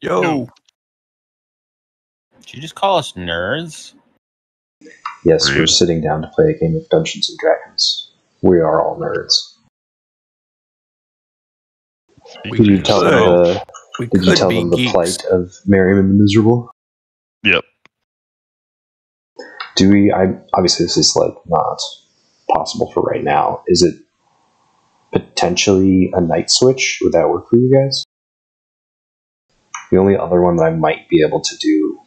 Yo. Did you just call us nerds? Yes, Rude. we're sitting down to play a game of Dungeons and Dragons. We are all nerds. Did you tell them the plight of Merriam and the Miserable? Yep. Obviously this is not possible for right now. Is it potentially a night switch? Would that work for you guys? The only other one that I might be able to do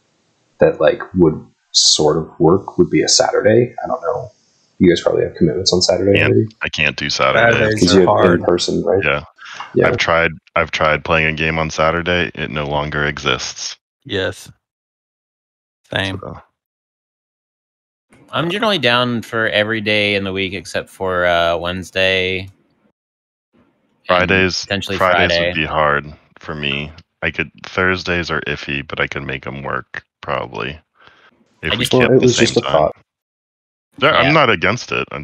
that would sort of work would be a Saturday. I don't know. You guys probably have commitments on Saturday already. I can't do Saturdays. Because you have in person, right? Yeah. I've tried playing a game on Saturday. It no longer exists. Yes. Same. So. I'm generally down for every day in the week except for Wednesday. Fridays Friday would be hard for me. Thursdays are iffy, but I could make them work probably. If we kept the same time. I'm not against it. I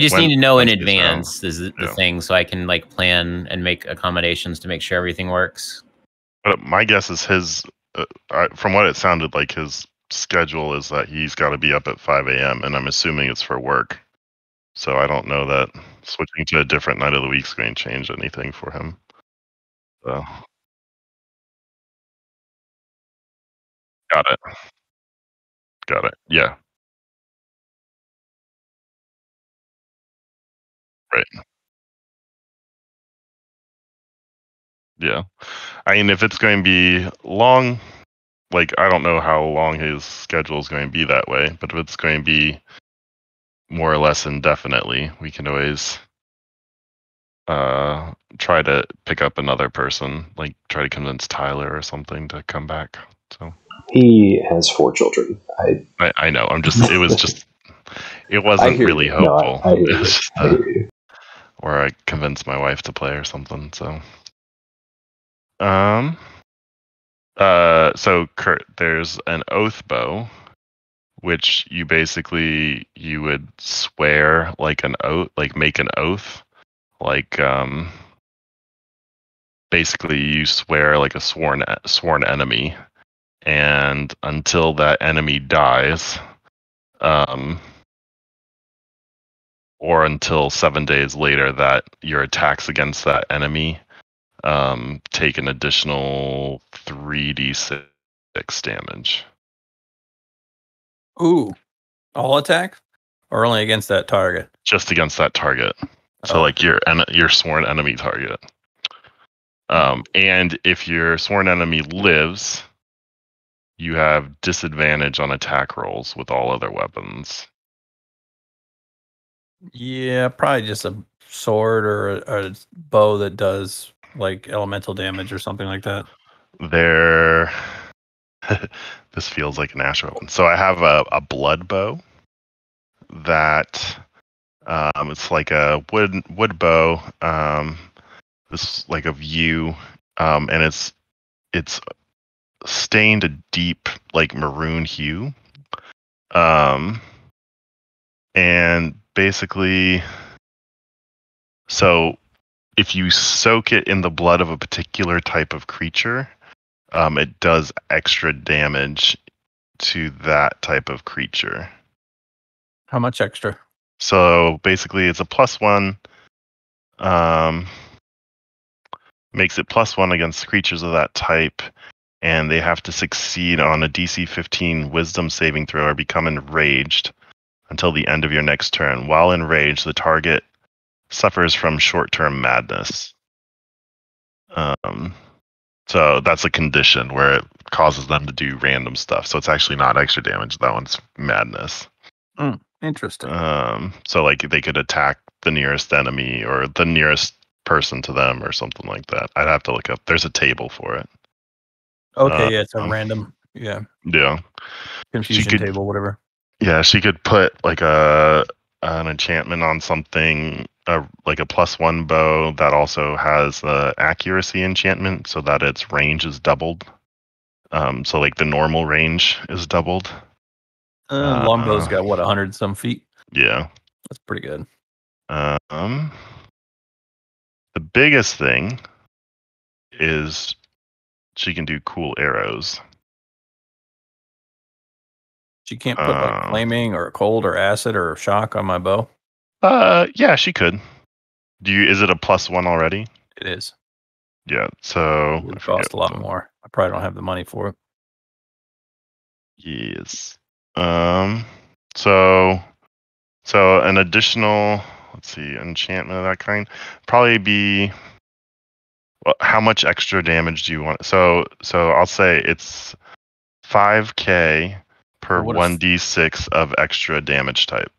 just need to know in advance is the thing, so I can plan and make accommodations to make sure everything works. But my guess is from what it sounded like, his schedule is that he's got to be up at 5 a.m. and I'm assuming it's for work. So I don't know that switching to a different night of the week is going to change anything for him. So. Got it. Yeah. Right. Yeah. I mean, if it's going to be long, I don't know how long his schedule is going to be that way, but if it's going to be more or less indefinitely, we can always try to pick up another person, try to convince Tyler or something to come back. So he has 4 children. I know. It wasn't really hopeful. No, or I convinced my wife to play or something. So, so Kurt, there's an oath bow, which you would swear an oath, make an oath, basically you swear a sworn enemy, and until that enemy dies, or until 7 days later that your attacks against that enemy take an additional 3d6 damage. Ooh. All attack? Or only against that target? Just against that target. So your sworn enemy target. And if your sworn enemy lives, you have disadvantage on attack rolls with all other weapons. Yeah, probably just a sword or a bow that does elemental damage or something like that. This feels like an Ash weapon. So I have a blood bow that it's like a wood bow. This is a view, and it's stained a deep maroon hue, and basically, so if you soak it in the blood of a particular type of creature, it does extra damage to that type of creature. How much extra? So basically it's a +1, makes it +1 against creatures of that type, and they have to succeed on a DC 15 wisdom saving throw or become enraged until the end of your next turn. While enraged, the target suffers from short-term madness. So that's a condition where it causes them to do random stuff. So it's actually not extra damage. That one's madness. Interesting. So they could attack the nearest enemy or the nearest person to them or something like that. I'd have to look up. There's a table for it. Okay, it's a random. Yeah. Yeah. Confusion table, whatever. Yeah, she could put an enchantment on something, like a +1 bow that also has the accuracy enchantment, so that its range is doubled. So the normal range is doubled. Longbow's got 100 some feet? Yeah, that's pretty good. The biggest thing is she can do cool arrows. She can't put like flaming or cold or acid or shock on my bow. Yeah, she could. Is it a +1 already? It is. Yeah, so it would cost a lot more. I probably don't have the money for it. Yes. So an additional, let's see, enchantment of that kind probably be. Well, how much extra damage do you want? So I'll say it's 5k per 1d6 of extra damage type.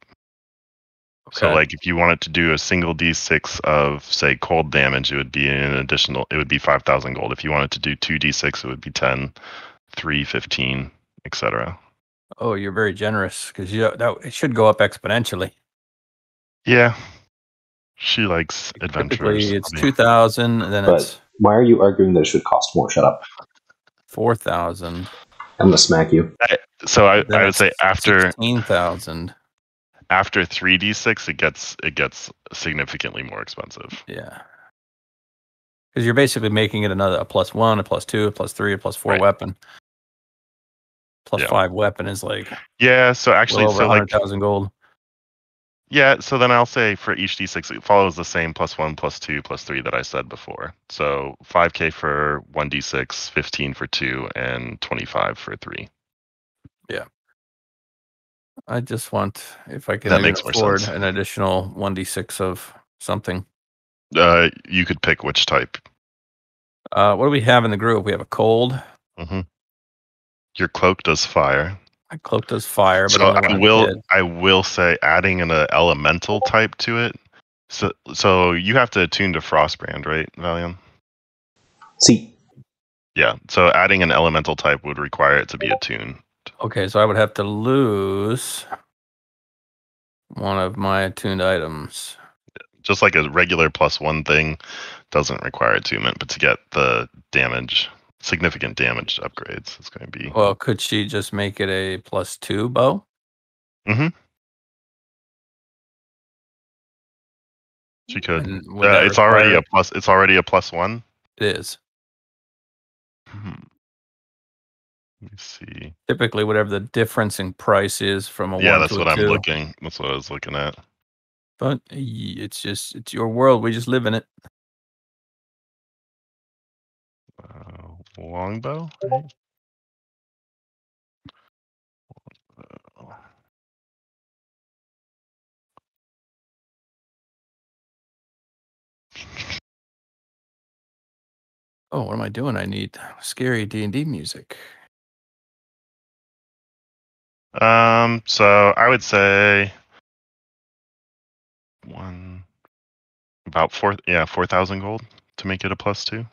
Okay. So like if you wanted to do a single d6 of say cold damage, it would be an additional. It would be 5,000 gold. If you wanted to do 2d6, it would be 10, 3, 15, etc. Oh, you're very generous because it should go up exponentially. Yeah, she likes adventures. Typically, it's 2,000, and then it's. Why are you arguing that it should cost more? Shut up. 4,000. I'm gonna smack you. I would say after 16,000. After 3d6, it gets significantly more expensive. Yeah, because you're basically making it a +1, a +2, a +3, a +4 weapon. +5 weapon is like so actually over 100,000 gold. Yeah, so then I'll say for each d6 it follows the same +1, +2, +3 that I said before. So 5k for 1d6, 15 for 2, and 25 for 3. Yeah. I just want, if I can afford an additional 1d6 of something. You could pick which type. What do we have in the group? We have a cold. Mm-hmm. Your cloak does fire. My cloak does fire, but so I will say adding an elemental type to it. So you have to attune to Frostbrand, right, Valion? See. Yeah. So adding an elemental type would require it to be attuned. Okay, so I would have to lose one of my attuned items. Just like a regular +1 thing doesn't require attunement, but to get the significant damage upgrades, it's going to be. Well, could she just make it a +2 bow? Mm-hmm. She could. It's already a plus. It's already a +1. It is. Let me see. Typically, whatever the difference in price is from a 1 to a 2. Yeah, that's what I'm looking. That's what I was looking at. But it's your world. We just live in it. Longbow. Right? Oh, what am I doing? I need scary D&D music. So I would say about 4,000 gold to make it a +2.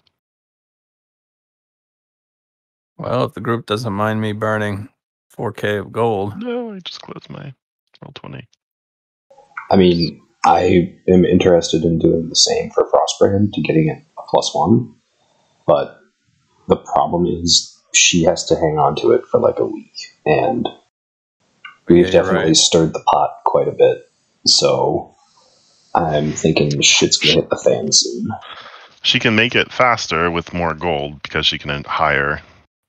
Well, if the group doesn't mind me burning 4k of gold. No, I just closed my Roll20. I mean, I am interested in doing the same for Frostbrand to getting it a +1, but the problem is she has to hang on to it for like a week, and we've definitely stirred the pot quite a bit. So I'm thinking shit's gonna hit the fan soon. She can make it faster with more gold because she can hire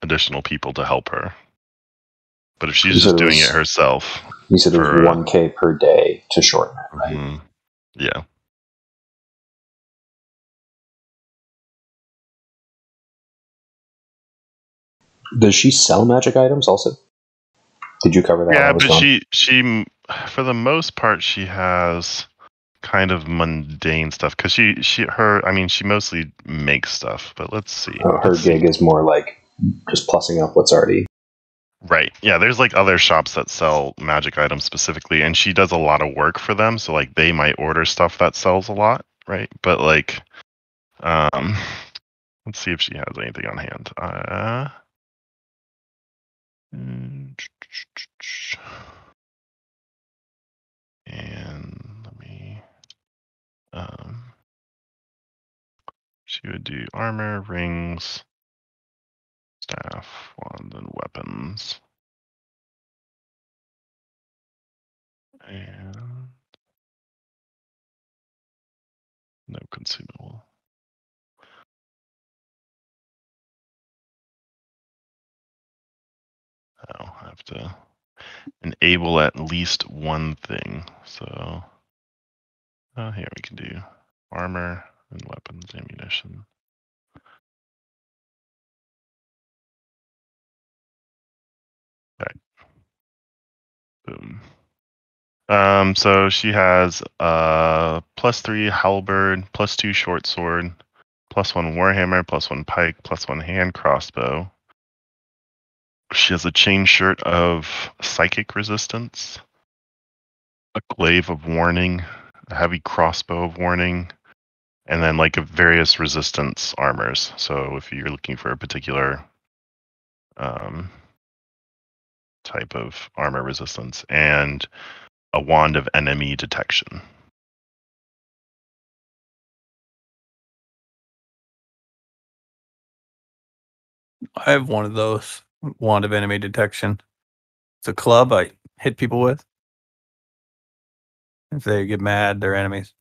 additional people to help her. But if she's just doing it herself, you said it was 1k per day to shorten it, right? Mm-hmm. Yeah. Does she sell magic items also? Did you cover that? Yeah, but she for the most part she has kind of mundane stuff because she mostly makes stuff. But let's see. Her gig is more like just plussing up what's already. Right. Yeah, there's like other shops that sell magic items specifically, and she does a lot of work for them. So like they might order stuff that sells a lot, right? But like, let's see if she has anything on hand. And let me. She would do armor, rings, staff, wand, and weapons. And no consumable. have to enable at least one thing. So here we can do armor and weapons, ammunition. Okay. Boom. So she has +3 halberd, +2 short sword, +1 warhammer, +1 pike, +1 hand crossbow. She has a chain shirt of psychic resistance, a glaive of warning, a heavy crossbow of warning, and then like various resistance armors. So if you're looking for a particular type of armor resistance, and a wand of enemy detection. I have one of those, wand of enemy detection. It's a club I hit people with. If they get mad, they're enemies.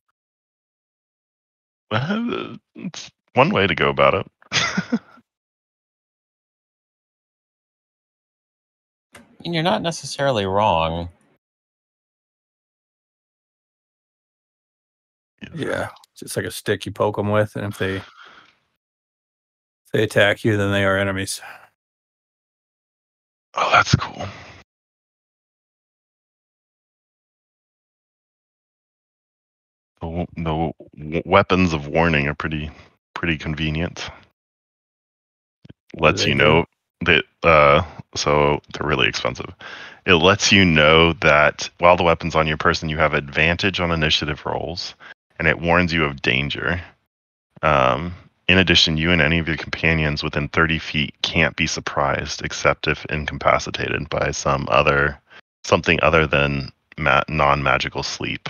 It's one way to go about it. And you're not necessarily wrong. Yeah, just like a stick you poke them with, and if they attack you, then they are enemies. Oh, that's cool. The weapons of warning are pretty convenient. Lets you know that so they're really expensive. It lets you know that while the weapon's on your person, you have advantage on initiative rolls, and it warns you of danger. In addition, you and any of your companions within 30 feet can't be surprised except if incapacitated by something other than non-magical sleep.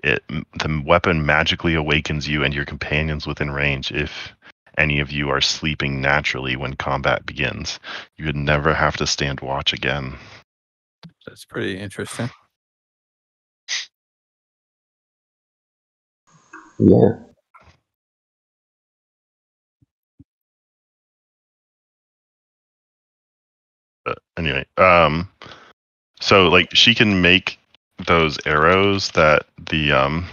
The weapon magically awakens you and your companions within range if any of you are sleeping naturally when combat begins. You would never have to stand watch again. That's pretty interesting. Yeah. But anyway, so like she can make those arrows that the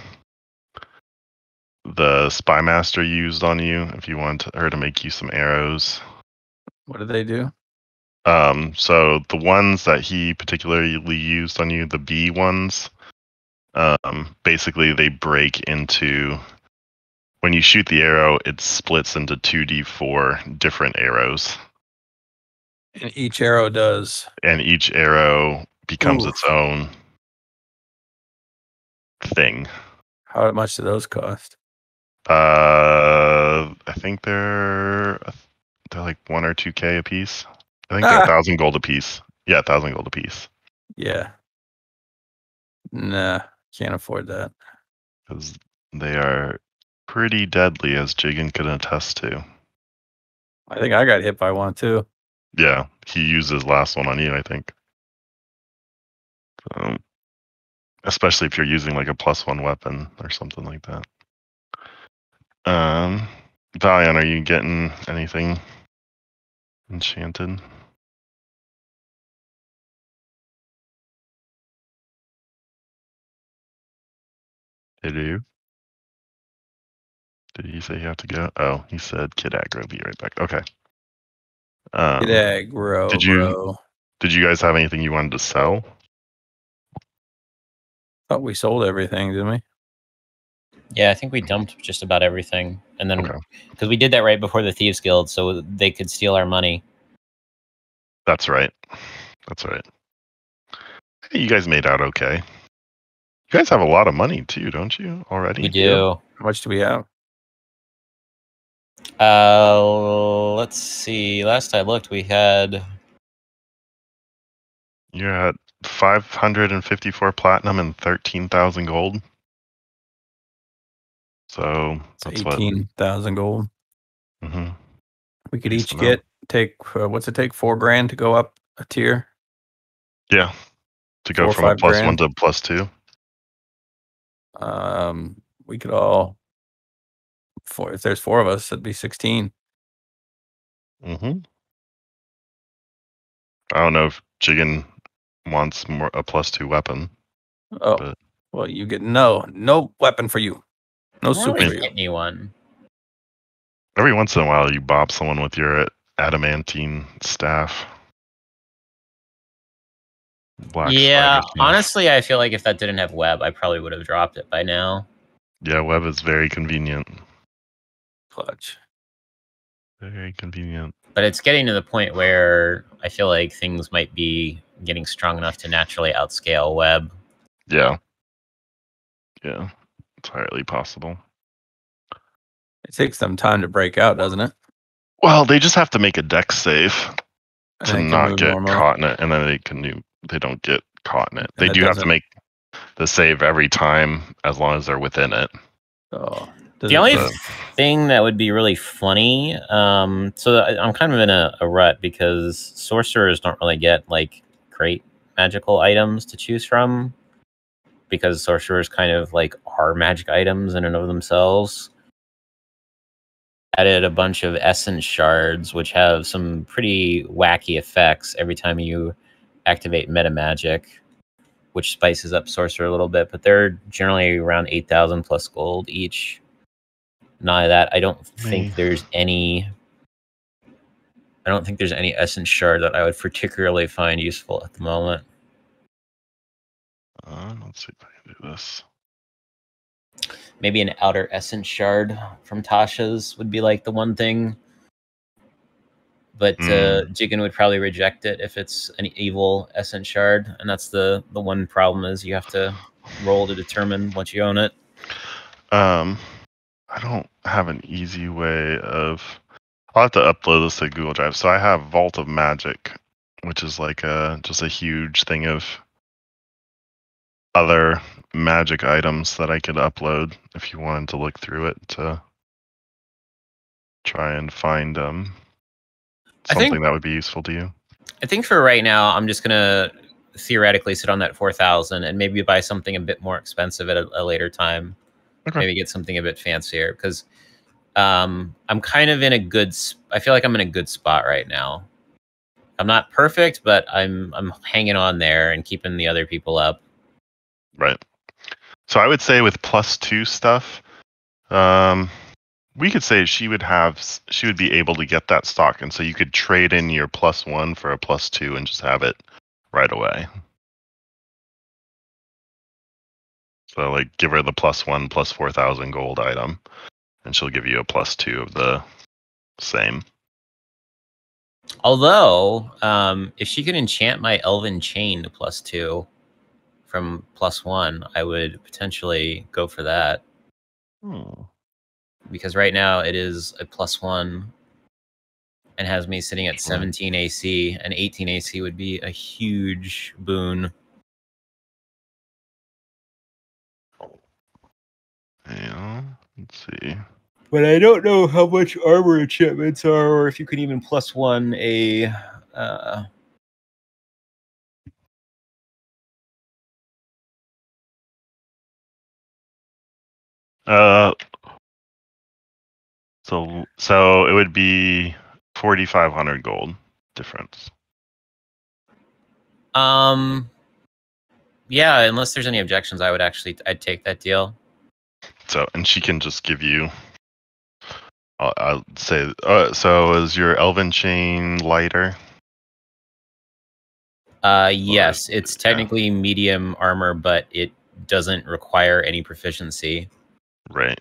spy master used on you if you want her to make you some arrows. What do they do? So the ones that he particularly used on you, the B ones, basically they break into, when you shoot the arrow, it splits into 2d4 different arrows. And each arrow does. And each arrow becomes its own thing. How much do those cost? I think they're like 1 or 2k a piece. I think they're 1,000 gold a piece. Yeah, 1,000 gold a piece. Yeah. Nah, can't afford that. Because they are pretty deadly, as Jigen can attest to. I think I got hit by one too. Yeah, he used his last one on you, I think. Especially if you're using like a +1 weapon or something like that. Valiant, are you getting anything enchanted? Hello? Did he say you have to go? Oh, he said Kid Aggro, be right back. Okay. Kid Aggro, did you guys have anything you wanted to sell? Thought we sold everything, didn't we? Yeah, I think we dumped just about everything. And then, because we did that right before the Thieves Guild, so they could steal our money. That's right. That's right. Hey, you guys made out okay. You guys have a lot of money too, don't you, already? We do. How much do we have? Let's see. Last I looked, we had... You're at 554 platinum and 13,000 gold. So that's 18,000 gold. Mm-hmm. We could each take what's it take? 4 grand to go up a tier. Yeah, to go from a +1 to +2. We could all if there's 4 of us, that'd be 16. Mm-hmm. I don't know if Jigen wants a +2 weapon. Oh, but well, you get no weapon for you. No More soup like for you. hit me one. every once in a while, you bop someone with your adamantine staff. Black Yeah, spider thief. honestly, I feel like if that didn't have web, I probably would have dropped it by now. Yeah, web is very convenient. Clutch. Very convenient. But it's getting to the point where I feel like things might be getting strong enough to naturally outscale web. Yeah. Yeah. Entirely possible. It takes them time to break out, doesn't it? Well, they just have to make a dex save And to it can not move get normally. caught in it, and then they don't get caught in it. And They it do have to doesn't- make the save every time as long as they're within it. Oh, The only thing that would be really funny, so I'm kind of in a rut because sorcerers don't really get like great magical items to choose from because sorcerers kind of like are magic items in and of themselves. Added a bunch of essence shards, which have some pretty wacky effects every time you activate meta magic, which spices up sorcerer a little bit, but they're generally around 8,000 plus gold each. None of that. I don't think there's any essence shard that I would particularly find useful at the moment. Let's see if I can do this. Maybe an outer essence shard from Tasha's would be like the one thing. But Jigen would probably reject it if it's an evil essence shard, and that's the one problem is you have to roll to determine once you own it. I don't have an easy way of. I'll have to upload this to Google Drive. So I have Vault of Magic, which is like just a huge thing of other magic items that I could upload if you wanted to look through it to try and find something that would be useful to you. I think for right now, I'm just gonna theoretically sit on that 4,000 and maybe buy something a bit more expensive at a later time. Okay. Maybe get something a bit fancier because I'm kind of in a good. I feel like I'm in a good spot right now. I'm not perfect, but I'm hanging on there and keeping the other people up. Right. So I would say with +2 stuff, we could say she would be able to get that stock, and so you could trade in your +1 for a +2 and just have it right away. So like give her the +1 plus 4,000 gold item, and she'll give you a +2 of the same. Although, if she could enchant my Elven Chain to +2 from +1, I would potentially go for that. Because right now it is a +1 and has me sitting at 17 AC, and 18 AC would be a huge boon. Yeah, let's see. But I don't know how much armor enchantments are, or if you can even +1 a. So it would be 4,500 gold difference. Yeah, unless there's any objections, I'd take that deal. So, and she can just give you. I'll say. So is your Elven Chain lighter? Yes, it's technically medium armor, but it doesn't require any proficiency. Right.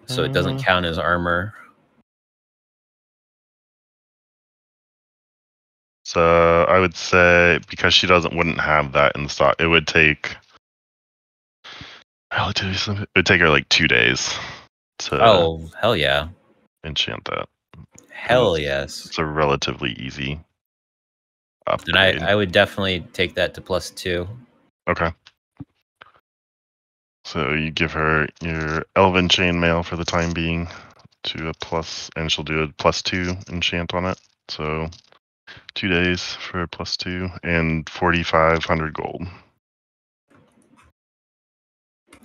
So it doesn't count as armor. So I would say because she wouldn't have that in stock, it would take. It would take her like 2 days to. Oh, hell yeah! Enchant that. Hell yes! It's a relatively easy upgrade. And I would definitely take that to +2. Okay. So you give her your Elven Chainmail for the time being to a plus, and she'll do a +2 enchant on it. So 2 days for a +2 and 4,500 gold.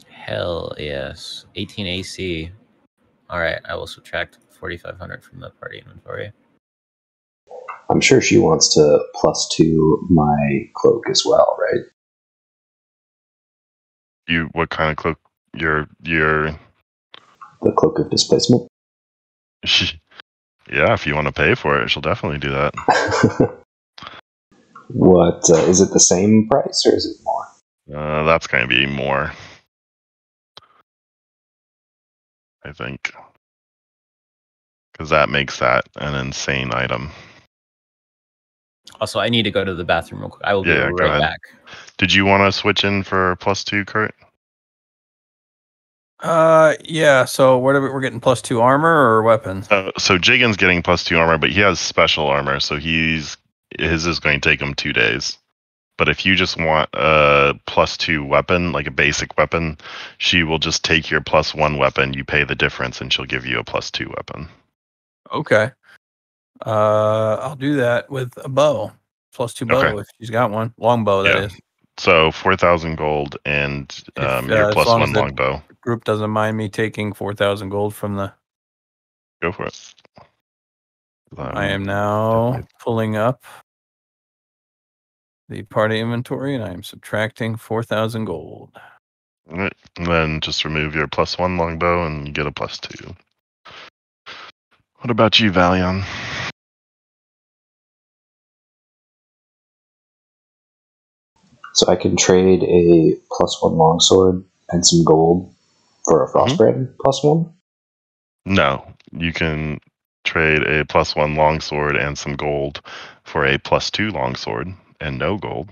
Hell yes. 18 AC. All right, I will subtract 4,500 from the party inventory. I'm sure she wants to +2 my cloak as well, right? What kind of cloak? Your The cloak of displacement. yeah, if you want to pay for it, she'll definitely do that. What is it? The same price or is it more? That's going to be more, I think, because that makes that an insane item. Also, I need to go to the bathroom real quick. I will be Yeah, go right ahead. back. Did you want to switch in for +2, Kurt? Yeah. So we're getting +2 armor or weapons? So Jigen's getting +2 armor, but he has special armor, so his is going to take him 2 days. But if you just want a +2 weapon, like a basic weapon, she will just take your +1 weapon. You pay the difference, and she'll give you a +2 weapon. Okay. I'll do that with a bow. +2 bow Okay. if she's got one. Longbow, that Yeah. is. So 4,000 gold and your as long as +1 the longbow. group doesn't mind me taking 4,000 gold from the. Go for it. I am now pulling up the party inventory and I am subtracting 4,000 gold. All right. And then just remove your +1 longbow and you get a +2. What about you, Valion? So I can trade a +1 longsword and some gold for a Frostbrand +1? No, you can trade a +1 longsword and some gold for a +2 longsword and no gold.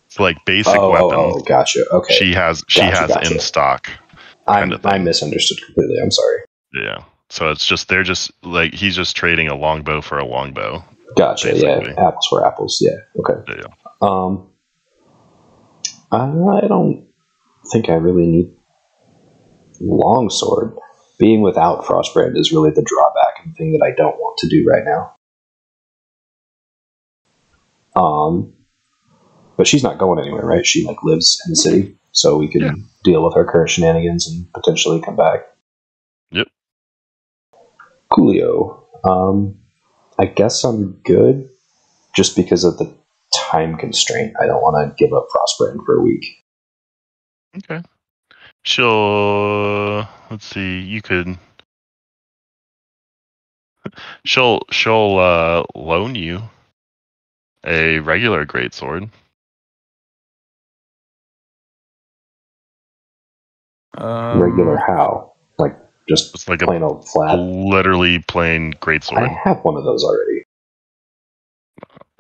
So like basic weapons. Oh, gotcha. Okay. She has Gotcha. in stock. I misunderstood completely. I'm sorry. Yeah. So it's just they're just like he's just trading a longbow for a longbow. Gotcha. Basically. Yeah, apples for apples. Yeah. Okay. Yeah. I don't think I really need longsword. Being without Frostbrand is really the drawback and thing that I don't want to do right now. But she's not going anywhere, right? She like lives in the city, so we can deal with her current shenanigans and potentially come back. Yep. Coolio. I guess I'm good, just because of the time constraint. I don't want to give up Frostbrand for a week. Okay. Let's see. You could. She'll loan you a regular greatsword. Regular how? Like just It's like plain old flat? Literally plain greatsword. I have one of those already.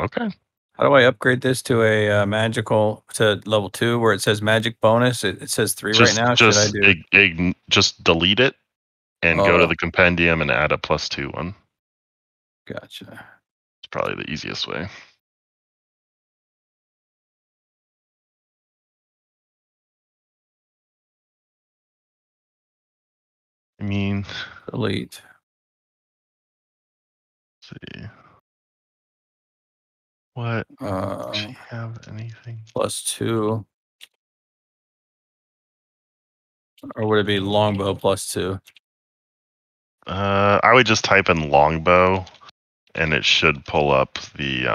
Okay. How do I upgrade this to a magical to level 2 where it says magic bonus? It says 3 right now. Should I do? Just delete it and go to Oh. the compendium and add a +2 one. Gotcha. It's probably the easiest way. I mean, delete. Let's see. What? Does she have anything? +2. Or would it be longbow +2? I would just type in longbow, and it should pull up the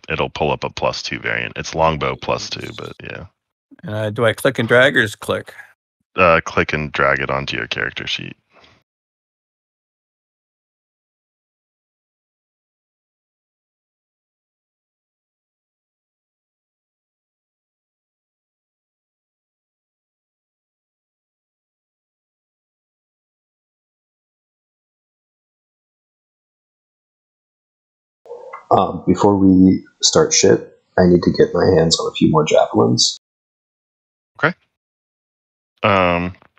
it'll pull up a +2 variant. It's longbow +2, but yeah. And do I click and drag or just click? Click and drag it onto your character sheet. Before we start shit, I need to get my hands on a few more javelins. Okay.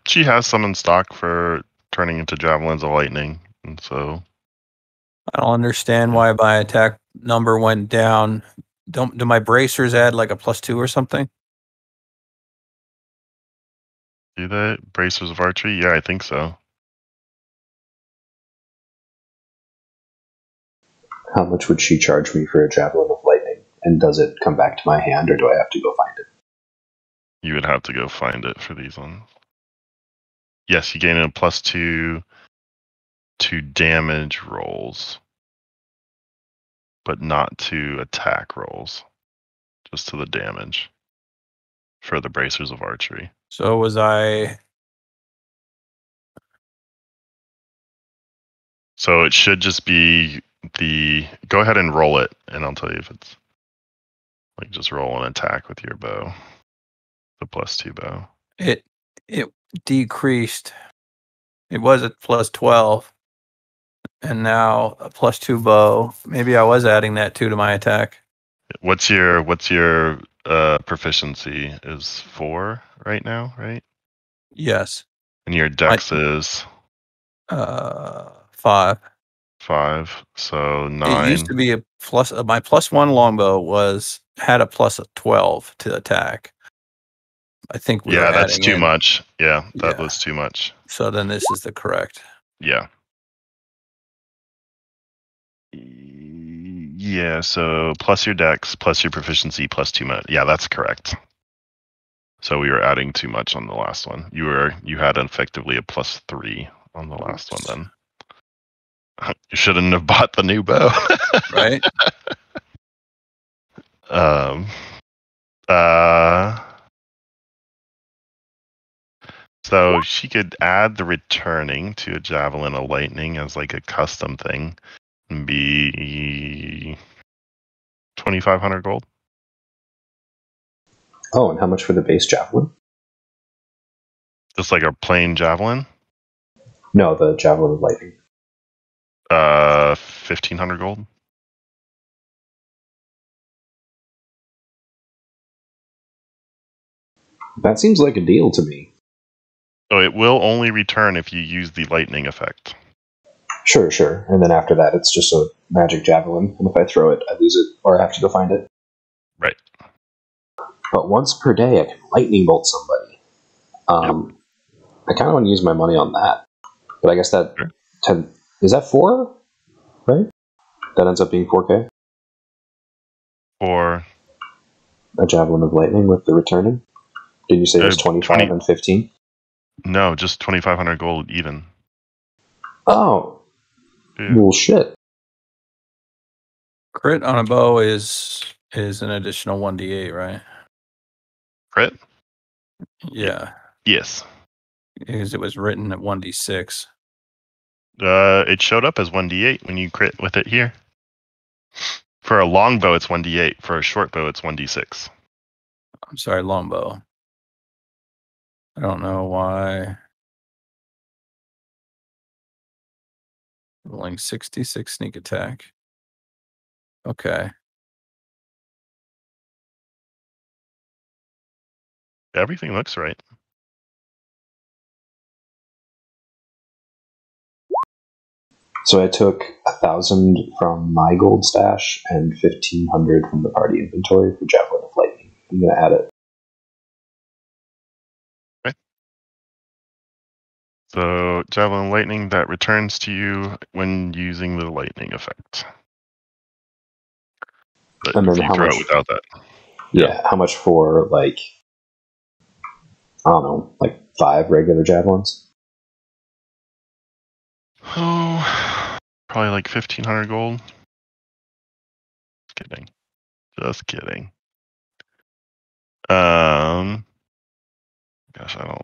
She has some in stock for turning into javelins of lightning, and so I don't understand why my attack number went down. Do my bracers add like a +2 or something? do that bracers of archery? Yeah, I think so. How much would she charge me for a javelin of lightning? And does it come back to my hand, or do I have to go find it? You would have to go find it for these ones. Yes, you gain a +2 to damage rolls, but not to attack rolls, just to the damage for the bracers of archery. So was I? So it should just be the. Go ahead and roll it, and I'll tell you if it's like just roll an attack with your bow, the +2 bow. It decreased. It was at +12, and now a +2 bow. Maybe I was adding that 2 to my attack. What's your proficiency is 4 right now, right? Yes. And your dex is 5. 5, so 9. It used to be a plus. My +1 longbow had a +12 to attack. I think we were that's adding too in. much. Yeah, that Yeah. was too much. So then this is the correct. Yeah. Yeah, so plus your dex, plus your proficiency, +2 mod. Yeah, that's correct. So we were adding too much on the last one. You had effectively a +3 on the last one then. You shouldn't have bought the new bow. Right? So she could add the returning to a javelin of lightning as like a custom thing and be 2,500 gold. Oh, and how much for the base javelin? Just like a plain javelin. No, the javelin of lightning. 1,500 gold. That seems like a deal to me. So it will only return if you use the lightning effect. Sure. And then after that, it's just a magic javelin. And if I throw it, I lose it, or I have to go find it. Right. But once per day, I can lightning bolt somebody. I kind of want to use my money on that. But I guess that... Sure. 10, is that 4? Right? That ends up being 4K? For A javelin of lightning with the returning? Did you say it was 25 and 15? No, just 2,500 gold even. Oh. Yeah. Well, shit. Crit on a bow is an additional 1d8, right? Crit? Yeah. Yes. Because it was written at 1d6. It showed up as 1d8 when you crit with it here. For a long bow, it's 1d8. For a short bow, it's 1d6. I'm sorry, longbow. I don't know why. Rolling 66 sneak attack. Okay. Everything looks right. So I took 1,000 from my gold stash and 1,500 from the party inventory for Javelin of Lightning. I'm going to add it. Okay. So Javelin Lightning, that returns to you when using the lightning effect. But And then if you how throw much? it without that. Yeah, how much for, like, I don't know, like 5 regular javelins? Oh, probably like 1,500 gold. Just kidding. Gosh, I don't.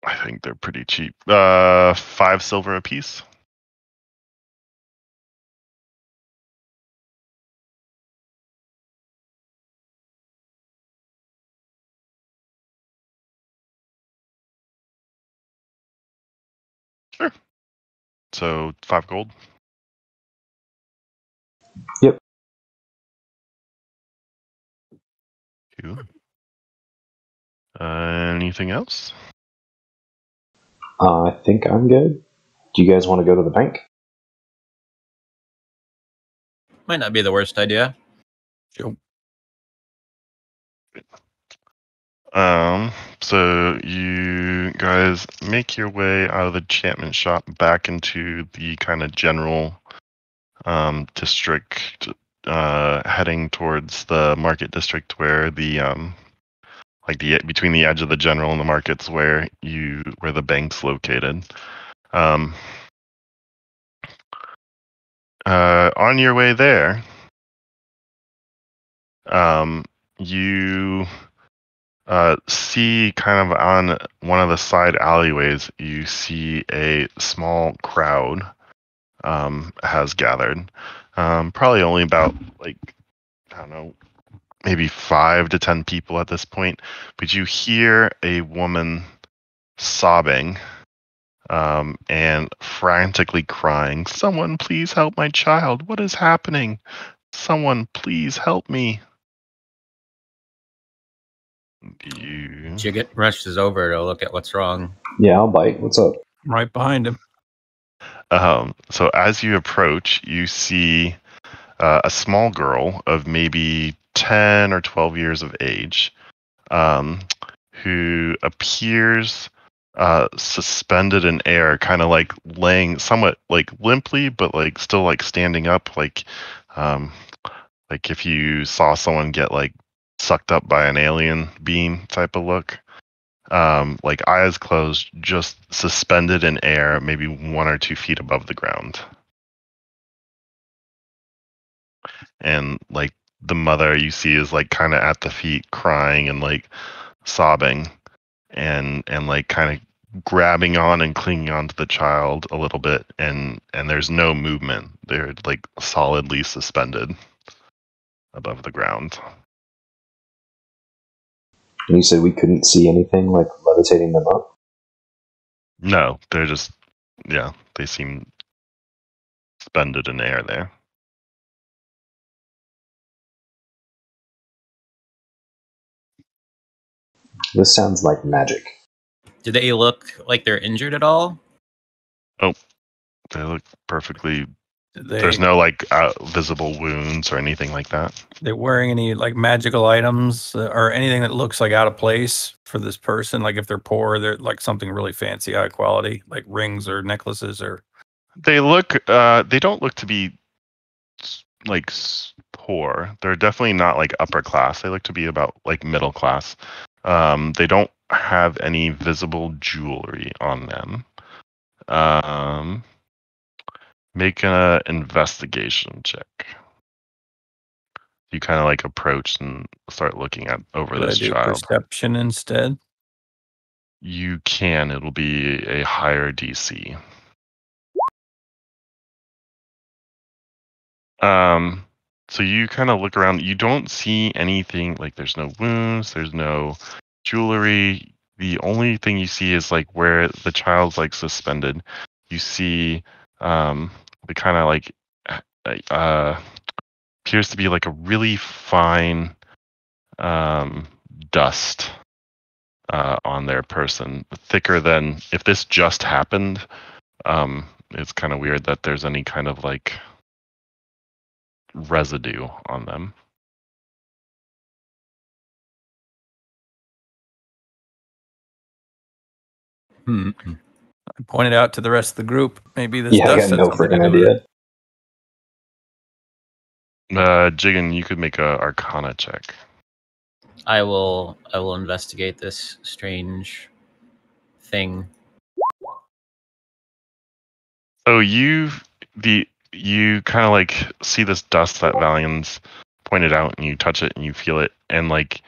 I think they're pretty cheap. 5 silver apiece. Sure. So 5 gold. Yep. Cool. Anything else? I think I'm good. Do you guys want to go to the bank? Might not be the worst idea. Sure. So you guys make your way out of the enchantment shop back into the kind of general district, heading towards the market district where the like between the edge of the general and the markets where the bank's located. On your way there, you see kind of on one of the side alleyways, you see a small crowd has gathered. Probably only about, like, I don't know, maybe 5 to 10 people at this point. But you hear a woman sobbing and frantically crying, "Someone please help my child. What is happening? Someone please help me." Jigget rushes over to look at what's wrong. Yeah, I'll bite. What's up? I'm right behind him. So as you approach, you see a small girl of maybe 10 or 12 years of age, who appears suspended in air, kind of like laying somewhat like limply, but like still like standing up, like if you saw someone get like sucked up by an alien beam type of look. Like eyes closed, just suspended in air, maybe 1 or 2 feet above the ground. And like the mother you see is like kind of at the feet crying and like sobbing and like kind of grabbing on and clinging on to the child a little bit, and there's no movement. They're like solidly suspended above the ground. And you said we couldn't see anything like levitating them up? No, they're just, yeah, they seem suspended in air there. This sounds like magic. Do they look like they're injured at all? Oh, they look perfectly. They, There's no like visible wounds or anything like that. They wearing any like magical items or anything that looks like out of place for this person? Like if they're poor, they're like something really fancy, high quality, like rings or necklaces or. They look. They don't look to be like poor. They're definitely not like upper class. They look to be about like middle class. They don't have any visible jewelry on them. Make an investigation check. You kind of like approach and start looking at over Could this I do child. perception instead? You can. It'll be a higher DC. So you kind of look around. You don't see anything, like there's no wounds, there's no jewelry. The only thing you see is like where the child's like suspended. You see the kind of like appears to be like a really fine dust on their person, thicker than if this just happened. It's kind of weird that there's any kind of like residue on them. I pointed out to the rest of the group. Maybe this Yeah, I dust got had no something to freaking do with idea. it. Jigen, you could make a Arcana check. I will investigate this strange thing. So you kind of like see this dust that Valian's pointed out, and you touch it and you feel it, and like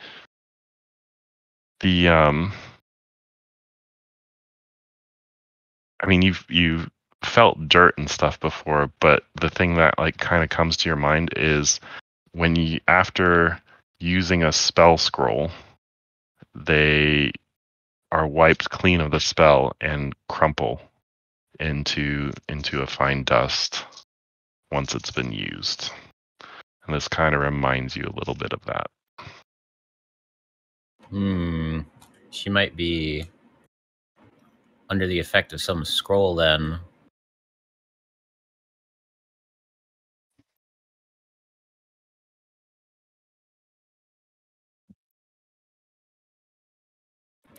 the I mean, you've felt dirt and stuff before, but the thing that like kind of comes to your mind is when you, after using a spell scroll, they are wiped clean of the spell and crumple into a fine dust once it's been used. And this kind of reminds you a little bit of that. She might be under the effect of some scroll then.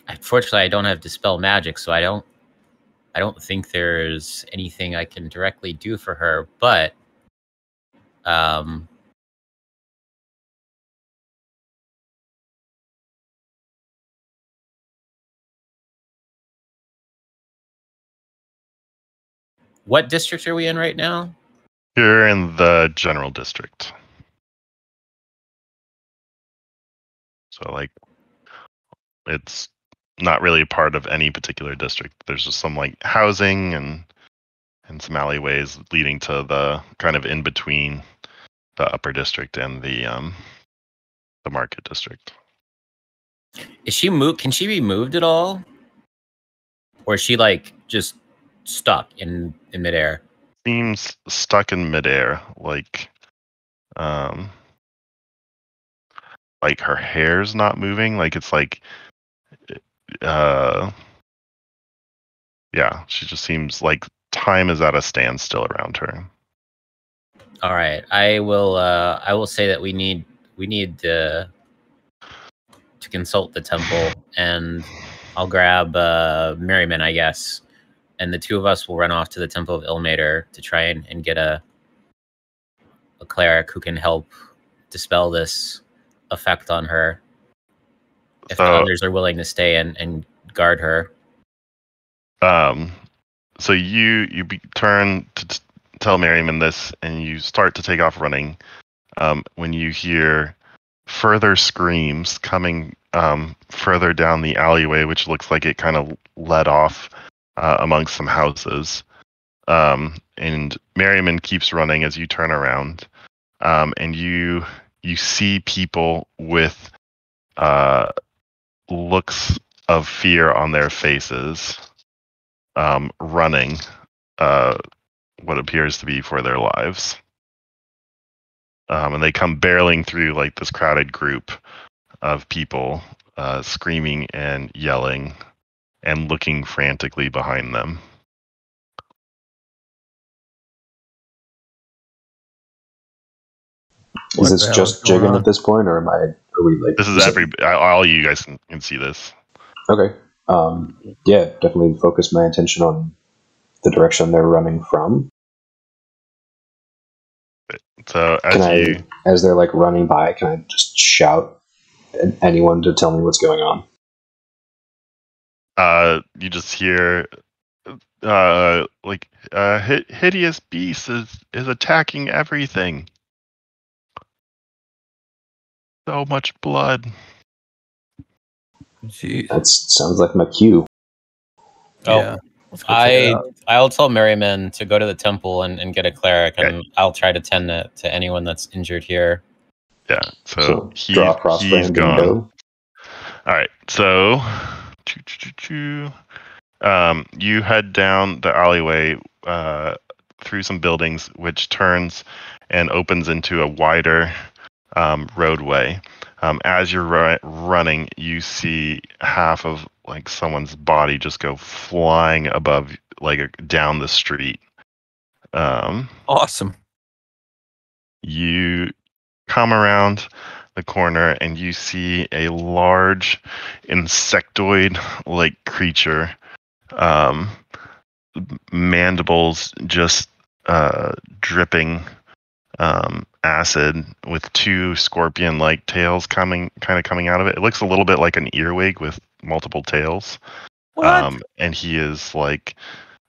Unfortunately, I don't have Dispel Magic, so I don't think there's anything I can directly do for her, but What district are we in right now? You're in the general district. So, like, it's not really part of any particular district. There's just some, like, housing and some alleyways leading to the kind of in between the upper district and the market district. Is she moved? Can she be moved at all? Or is she, like, just stuck in midair? Seems stuck in midair, like her hair's not moving, like it's like yeah, she just seems like time is at a standstill around her. All right, I will say that we need to consult the temple, and I'll grab Merriman, I guess, and the two of us will run off to the Temple of Ilmater to try and get a cleric who can help dispel this effect on her. If the others are willing to stay and guard her. So you turn to tell Merriman this, and you start to take off running. When you hear further screams coming further down the alleyway, which looks like it kind of led off amongst some houses. And Merriman keeps running as you turn around, and you see people with looks of fear on their faces, running what appears to be for their lives. And they come barreling through like this crowded group of people, screaming and yelling and looking frantically behind them. Is this just Jigen at this point, or are we like? This is all you guys can see this. Okay. Yeah, definitely focus my attention on the direction they're running from. So as they're like running by, can I just shout at anyone to tell me what's going on? You just hear hideous beast is attacking everything. So much blood. Jeez. That sounds like my cue. Oh, yeah. I'll tell Merriman to go to the temple and get a cleric, and I'll try to tend to anyone that's injured here. Yeah, so draw crossbow and gone. go. All right, so you head down the alleyway through some buildings, which turns and opens into a wider roadway. As you're running, you see half of like someone's body just go flying above, like down the street. Awesome. You come around the corner and you see a large insectoid-like creature, mandibles just dripping acid, with two scorpion-like tails coming out of it. It looks a little bit like an earwig with multiple tails. What? And he is like,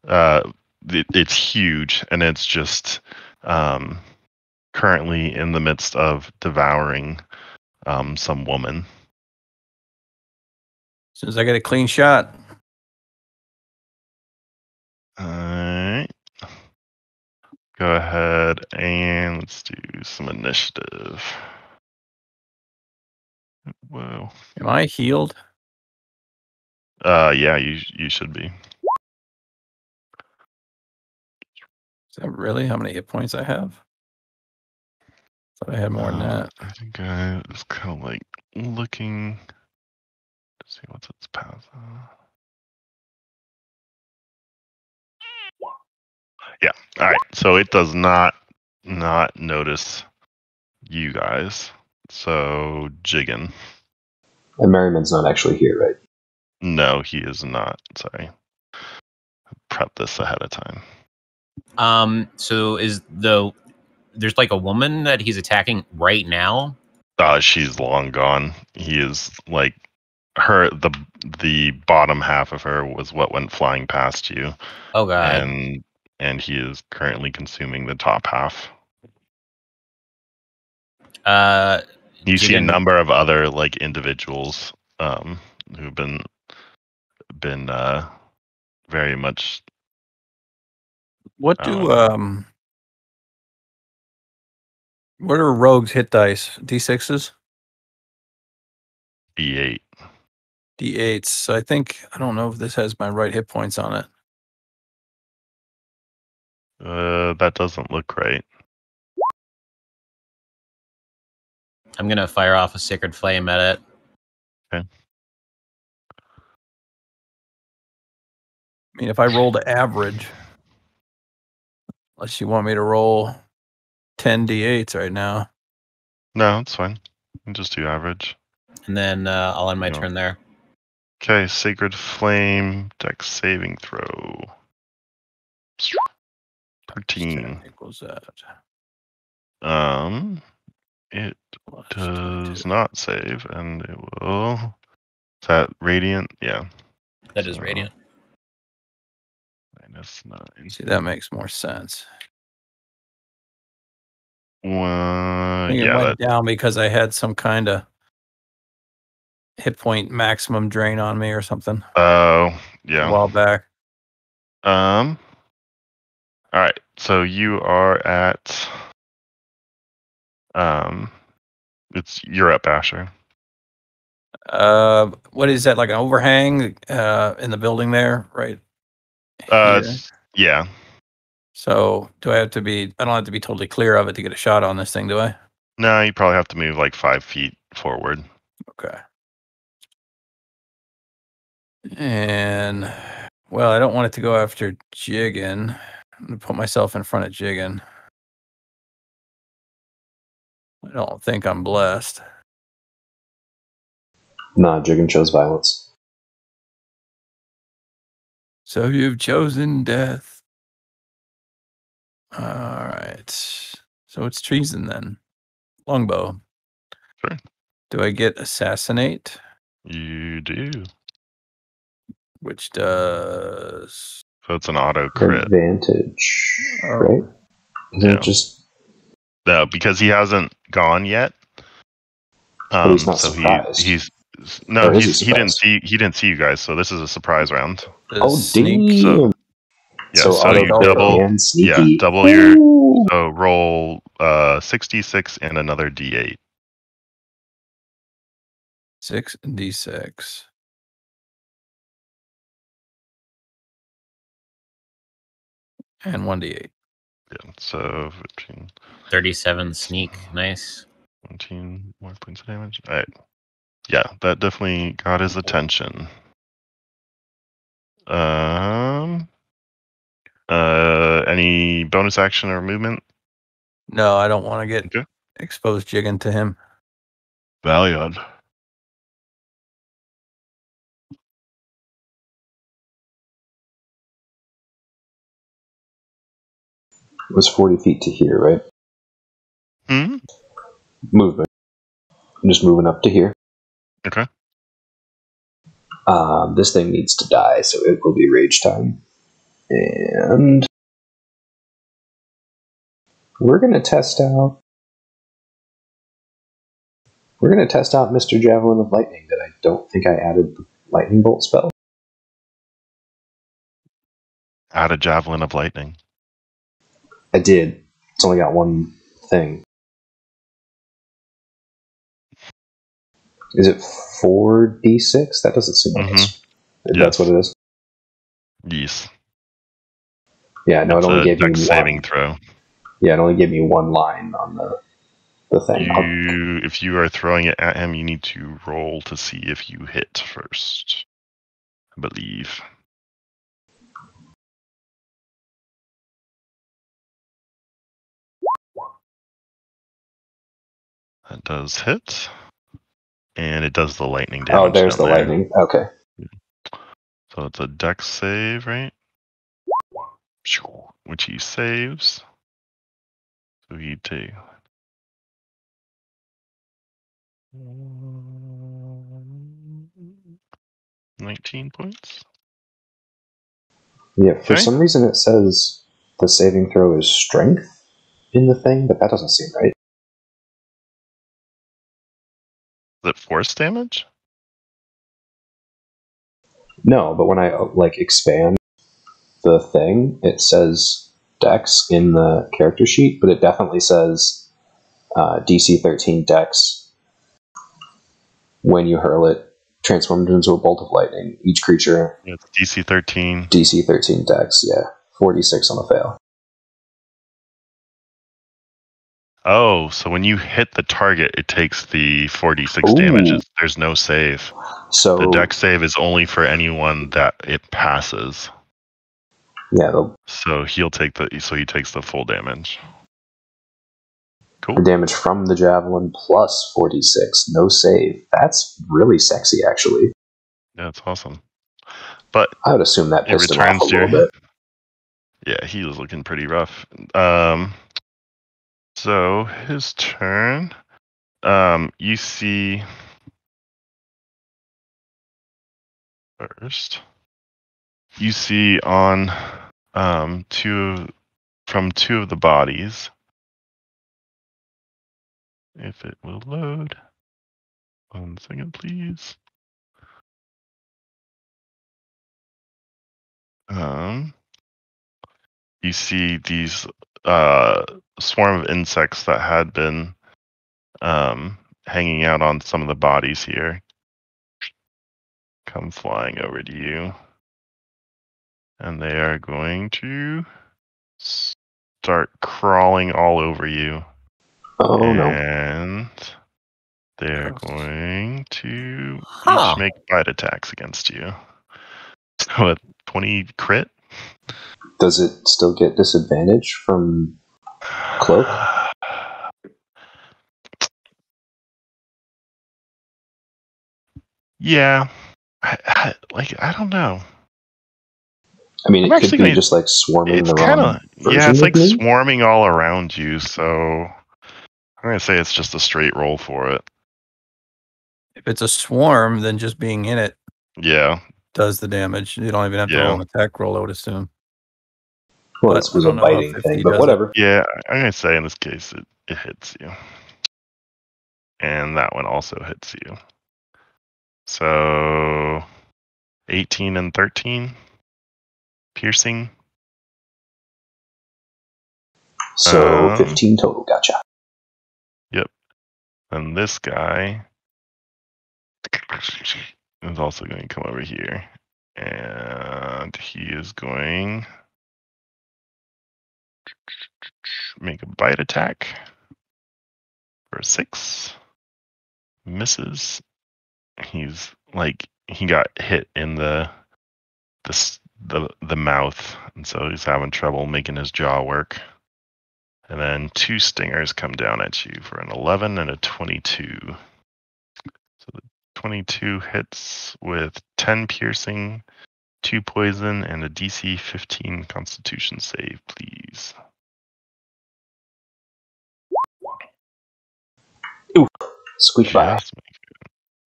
it's huge, and it's just currently in the midst of devouring some woman. As soon as I get a clean shot. Alright. Go ahead and let's do some initiative. Whoa. Am I healed? Yeah, you should be. Is that really how many hit points I have? Thought I had more than that. I think I was kind of like looking to see what's its path. Yeah. All right. So it does not notice you guys. So Jigen. And Merriman's not actually here, right? No, he is not. Sorry. Prep this ahead of time. So there's like a woman that he's attacking right now? She's long gone. He is like the bottom half of her was what went flying past you. Oh god. and he is currently consuming the top half. You see a Jigen- number of other like individuals who've been very much. What do what are rogues hit dice? D6s? D8. D8s. So I think I don't know if this has my right hit points on it. That doesn't look right. I'm gonna fire off a Sacred Flame at it. Okay. I mean, if I rolled average, unless you want me to roll 10 D8s right now. No, it's fine. You can just do average. And then I'll end my No. turn there. Okay, Sacred Flame, Dex saving throw. 13. Equals that. It Plus does 22. not save, and it will. Is that radiant? Yeah. That is So, radiant. -9. See, that makes more sense. I I think it yeah, went down because I had some kind of hit point maximum drain on me or something oh, a yeah. while back. All right. So you are at you're up, Asher. What is that, like an overhang in the building there, right? Here. Yeah. So do I have to be? I don't have to be totally clear of it to get a shot on this thing, do I? No, you probably have to move like 5 feet forward. Okay. And well, I don't want it to go after Jigen. I'm gonna put myself in front of Jigen. I don't think I'm blessed. Nah, Jigen chose violence. So you've chosen death. All right. So it's treason then. Longbow. Sure. Do I get assassinate? You do. Which does So it's an auto crit. Advantage, Oh. right? Isn't Yeah. it just? No, because he hasn't gone yet. But he's not so surprised. he's Or is he he didn't surprised? see you guys, so this is a surprise round. does Oh, sneak? damn! Yeah, So so auto you crit double and sneaky. double your Ooh. so roll 66 and another D8. 6d6. And 1d8. Yeah, so 15, 37 sneak. Nice. 17 more points of damage. All right. Yeah, that definitely got his attention. Any bonus action or movement? No, I don't want to get Okay. exposed Jigen to him. Valiant. It was 40 feet to here, right? Hmm. Movement. I'm just moving up to here. Okay. This thing needs to die, so it will be rage time. And we're gonna test out. We're gonna test out Mr. Javelin of Lightning. That I don't think I added the lightning bolt spell. Add a javelin of lightning. I did. It's only got one thing. Is it 4d6? That doesn't seem like it's. That's what it is. Yes. Yeah, no, it only gave me Dex one. saving throw. Yeah, it only gave me one line on the thing. If you are throwing it at him, you need to roll to see if you hit first. I believe. That does hit. And it does the lightning damage. Oh, there's the down there. lightning. Okay. So it's a dex save, right? Which he saves. So he takes 19 points. Yeah, for Okay. some reason it says the saving throw is strength in the thing, but that doesn't seem right. Is it force damage? No, but when I expand the thing, it says Dex in the character sheet, but it definitely says DC 13 Dex. When you hurl it, transformed into a bolt of lightning. Each creature. Yeah, it's DC 13. DC 13 Dex, yeah. 46 on a fail. Oh, so when you hit the target, it takes the 46 damage. There's no save. So the Dex save is only for anyone that it passes. Yeah. So he takes the full damage. Cool. The damage from the javelin plus 46, no save. That's really sexy, actually. Yeah, it's awesome. But I would assume that it pissed him off returns a little bit. Yeah, he was looking pretty rough. So his turn. You see first. You see on two of the bodies. If it will load. 1 second, please. You see these swarm of insects that had been hanging out on some of the bodies here come flying over to you. And they are going to start crawling all over you. Oh, no. And they're going to Huh. each make bite attacks against you. So a 20 crit. Does it still get disadvantage from cloak? Yeah. I don't know. I mean, it could be just like swarming it's the kind wrong of version it's like of me? swarming all around you. So I'm gonna say it's just a straight roll for it. If it's a swarm, then just being in it Yeah. does the damage. You don't even have to roll an attack roll, I would assume. Well, But this was a biting thing, but whatever. Yeah, I'm gonna say in this case it hits you. And that one also hits you. So 18 and 13 piercing. So 15 total, gotcha. Yep. And this guy is also going to come over here. And he is going to make a bite attack for a 6. Misses. He's like he got hit in the mouth, and so he's having trouble making his jaw work. And then 2 stingers come down at you for an 11 and a 22. So the 22 hits with 10 piercing, 2 poison, and a DC 15 Constitution save, please. Ooh, squeak by.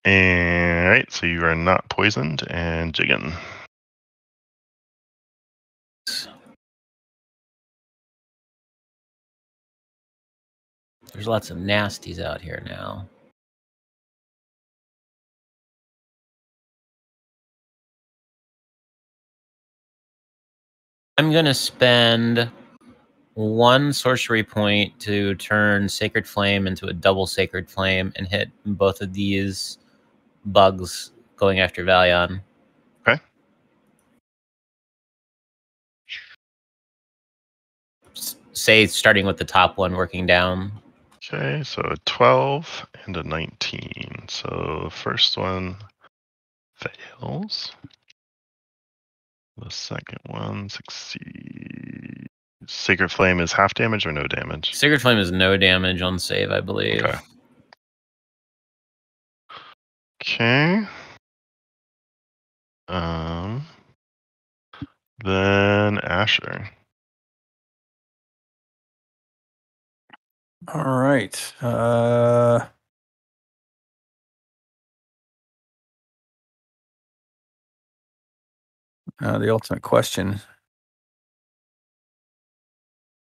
And right, so you are not poisoned, and Jigen. There's lots of nasties out here now. I'm going to spend 1 sorcery point to turn Sacred Flame into a double Sacred Flame and hit both of these bugs going after Valion. Okay. Say starting with the top one, working down. Okay, so a 12 and a 19. So the first one fails. The second one succeeds. Sacred Flame is half damage or no damage? Sacred Flame is no damage on save, I believe. Okay. Then Asher. All right. The ultimate question.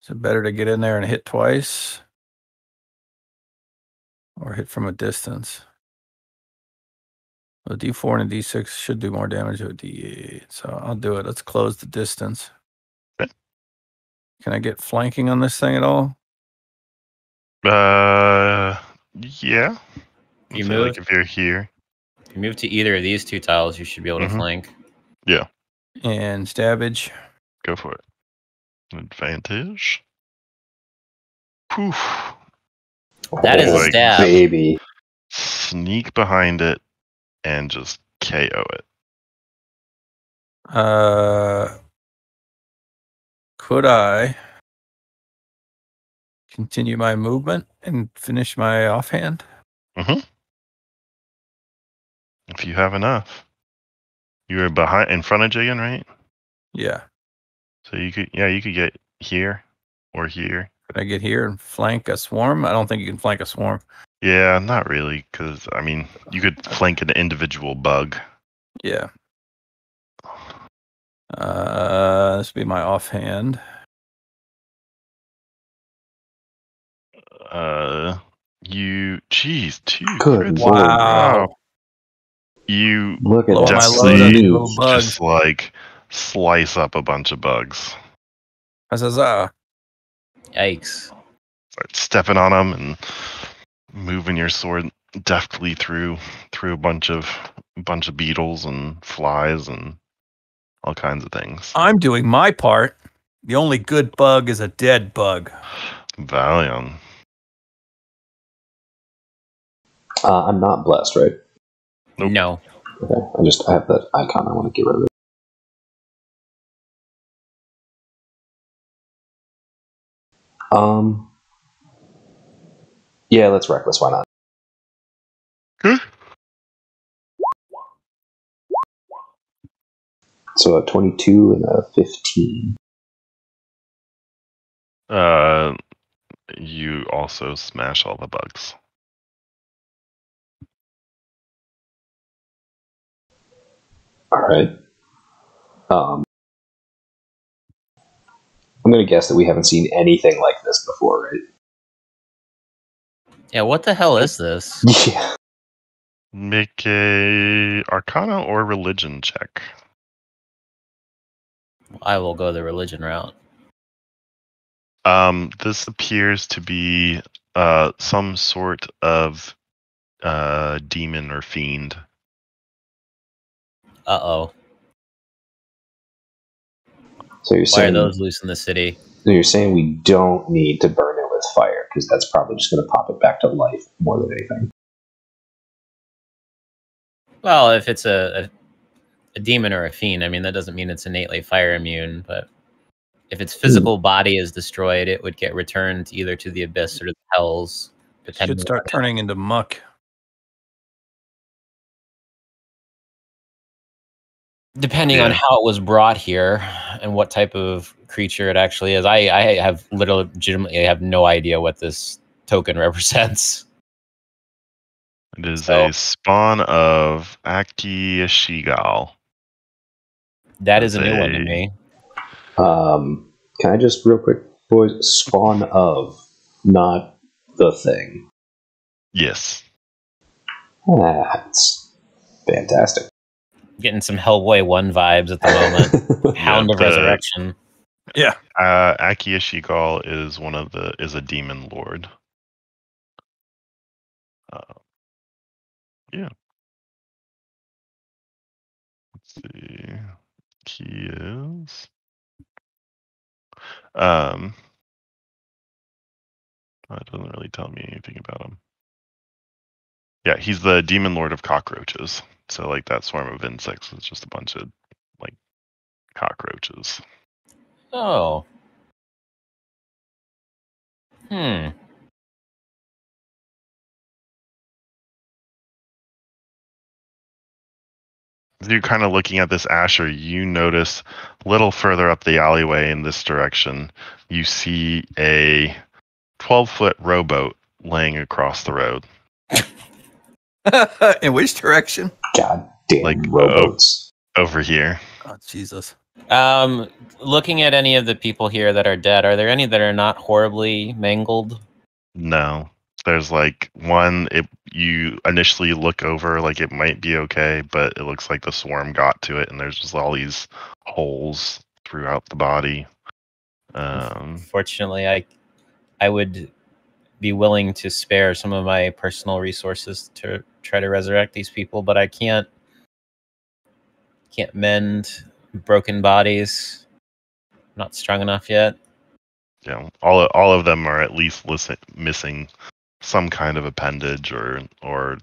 Is it better to get in there and hit twice? Or hit from a distance? A D4 and a D6 should do more damage to a D8. So I'll do it. Let's close the distance. Okay. Can I get flanking on this thing at all? Yeah. You So, move. like if you're here. If you move to either of these two tiles, you should be able to flank. Yeah. And stabbage. Go for it. Advantage. Poof. That is a Like, stab. Baby. Sneak behind it and just KO it. Could I continue my movement and finish my offhand? If you have enough. You were in front of Jigen, right? Yeah. So you could get here or here. Could I get here and flank a swarm? I don't think you can flank a swarm. Yeah, not really, because I mean, you could flank an individual bug. Yeah. This would be my offhand. Geez, two. Good crits. lord. Wow. You Look at Blow that. my definitely load on these sneeze. little bugs. just like slice up a bunch of bugs. Huzzah. Yikes. Start stepping on them and moving your sword deftly through a bunch of beetles and flies and all kinds of things. I'm doing my part. The only good bug is a dead bug. Valiant. I'm not blessed, right? Nope. No. Okay. I have that icon. I want to get rid of it. Yeah, let's reckless. Why not? Good. So a 22 and a 15. You also smash all the bugs. All right. I'm going to guess that we haven't seen anything like this before, right? Yeah, what the hell is this? Yeah. Make a Arcana or Religion check. I will go the religion route. This appears to be some sort of demon or fiend. Uh-oh. So you're Why saying are those loose in the city? we don't need to burn it with fire because that's probably just going to pop it back to life more than anything. Well, if it's a demon or a fiend, I mean, that doesn't mean it's innately fire immune, but if its physical body is destroyed, it would get returned either to the abyss or to the hells. It should start turning into muck. Depending on how it was brought here and what type of creature it actually is. I have legitimately have no idea what this token represents. It is a spawn of Aki Shigal. That is a new one to me. Can I just real quick, boys, spawn of, not the thing. Yes. That's fantastic. Getting some Hellboy 1 vibes at the moment. Hound of Resurrection. Yeah. Aki Shigal is a demon lord. Yeah. Let's see. He is. It doesn't really tell me anything about him. Yeah, he's the demon lord of cockroaches. So, like, that swarm of insects is just a bunch of, like, cockroaches. Oh. As you're kind of looking at this Asher, you notice a little further up the alleyway in this direction, you see a 12-foot rowboat laying across the road. In which direction? God damn Like, rowboats. Over here. Oh, Jesus. Looking at any of the people here that are dead, are there any that are not horribly mangled? No. There's like one, you initially look over like it might be okay, but it looks like the swarm got to it, and there's just all these holes throughout the body. Fortunately, I would be willing to spare some of my personal resources to try to resurrect these people, but I can't mend broken bodies. I'm not strong enough yet. Yeah, all of them are at least missing some kind of appendage or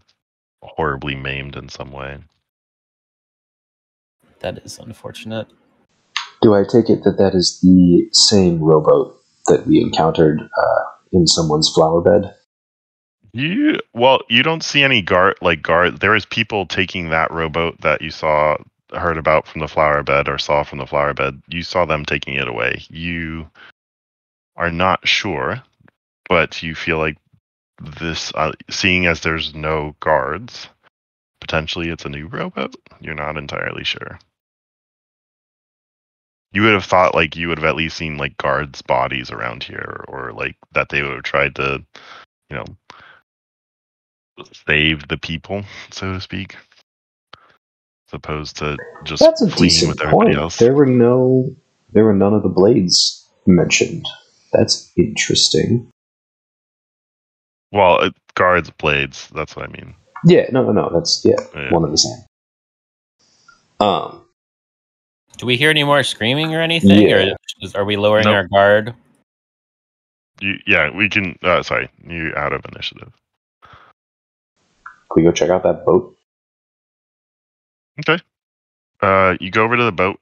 horribly maimed in some way. That is unfortunate. Do I take it that that is the same rowboat that we encountered in someone's flower bed? You don't see any guard. There is people taking that rowboat that you heard about from the flower bed or saw from the flower bed. You saw them taking it away. You are not sure, but you feel like this, seeing as there's no guards, potentially it's a new rowboat. You're not entirely sure. You would have thought like you would have at least seen like guards' bodies around here, or like that they would have tried to, save the people, so to speak, as opposed to just That's a fleeing decent with everybody point. else. There were none of the blades mentioned. That's interesting. Well, guards' blades. That's what I mean. Yeah, no. That's one and the same. Do we hear any more screaming or anything, or are we lowering our guard? We can. Sorry, you're out of initiative. Can we go check out that boat? Okay. You go over to the boat.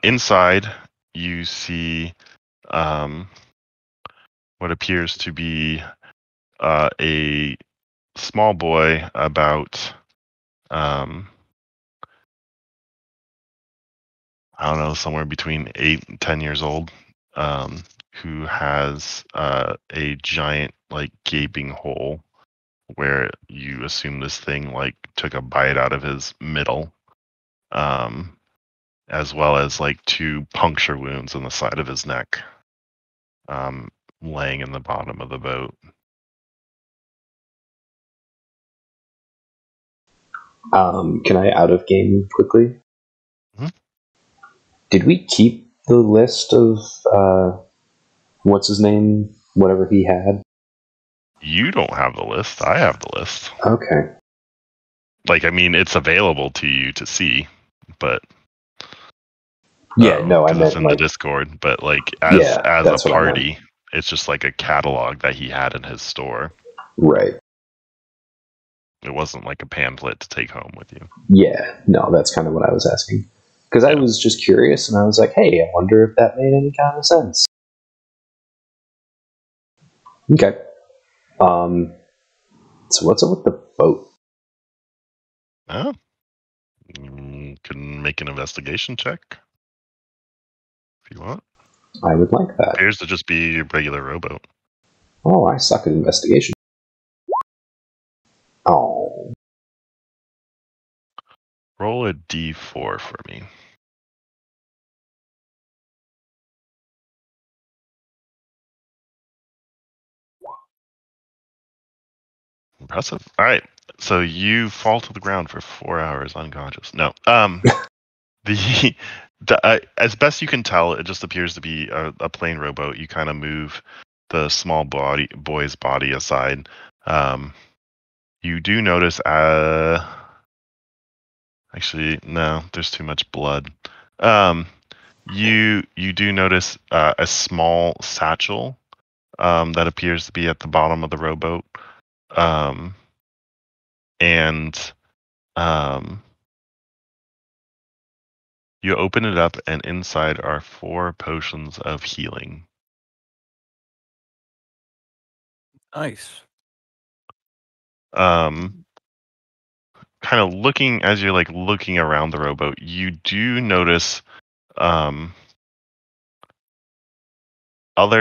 Inside, you see what appears to be a small boy about I don't know, somewhere between 8 and 10 years old, who has a giant like gaping hole where you assume this thing like took a bite out of his middle, as well as like 2 puncture wounds on the side of his neck, laying in the bottom of the boat. Can I out of game quickly? Mm-hmm. Did we keep the list of what's his name, whatever he had? You don't have the list. I have the list. Okay. Like, I mean, it's available to you to see, but I meant it's in the Discord. But like, as a party, it's just like a catalog that he had in his store. Right. It wasn't like a pamphlet to take home with you. Yeah, no, that's kind of what I was asking. Because I was just curious, and I was like, hey, I wonder if that made any kind of sense. Okay. So what's up with the boat? Oh. You can make an investigation check if you want. I would like that. It appears to just be your regular rowboat. Oh, I suck at investigation. Oh. Roll a d4 for me. Impressive. All right. So you fall to the ground for 4 hours unconscious. No. As best you can tell, it just appears to be a plain rowboat. You kind of move the small boy's body aside. You do notice. Actually, no. There's too much blood. You do notice a small satchel that appears to be at the bottom of the rowboat. You open it up, and inside are 4 potions of healing. Nice. Kind of looking as you're like looking around the rowboat, you do notice other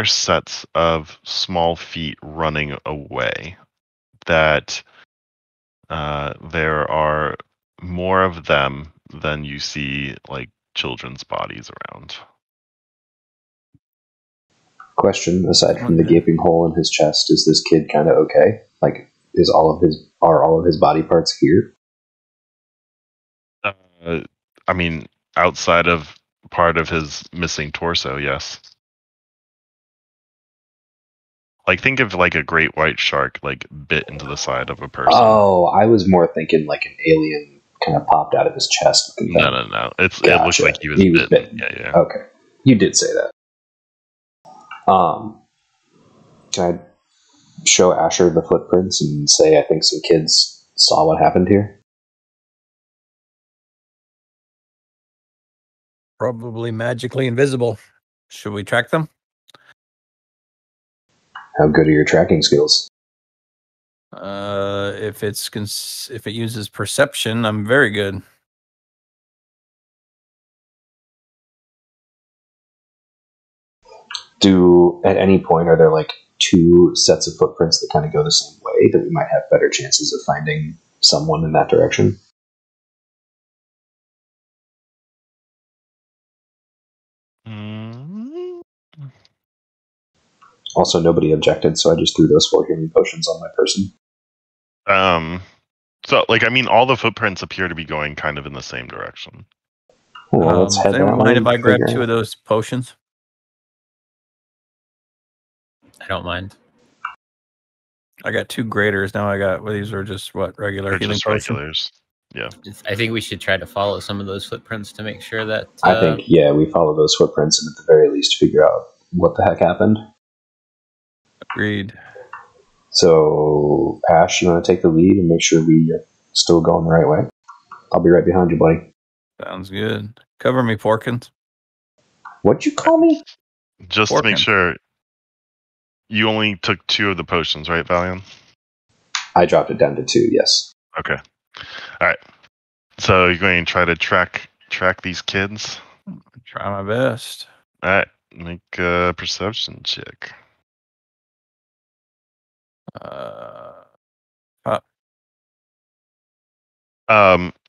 sets of small feet running away. That there are more of them than you see like children's bodies around. Question: aside from the gaping hole in his chest, is this kid kind of okay? Like, are all of his body parts here? I mean, outside of part of his missing torso, yes. Like, think of like a great white shark like bit into the side of a person. Oh, I was more thinking like an alien kind of popped out of his chest. No. It looks like he was bitten. Yeah. Okay, you did say that. Can I show Asher the footprints and say I think some kids saw what happened here? Probably magically invisible. Should we track them? How good are your tracking skills? If it uses perception, I'm very good. At any point, are there like two sets of footprints that kind of go the same way that we might have better chances of finding someone in that direction? Also, nobody objected, so I just threw those 4 healing potions on my person. So, like, I mean, all the footprints appear to be going kind of in the same direction. Well, let's head does anyone that mind way if I and grab figure 2 out. of those potions? I don't mind. I got 2 graders now. These are just regular They're healing just potions. regulars. Yeah. I think we should try to follow some of those footprints to make sure that. I think, we follow those footprints and at the very least figure out what the heck happened. Agreed. So, Ash, you want to take the lead and make sure we are still going the right way? I'll be right behind you, buddy. Sounds good. Cover me, Porkins. What'd you call me? Just to make sure, you only took 2 of the potions, right, Valiant? I dropped it down to 2, yes. Okay. All right. So you're going to try to track these kids? Try my best. All right. Make a perception check.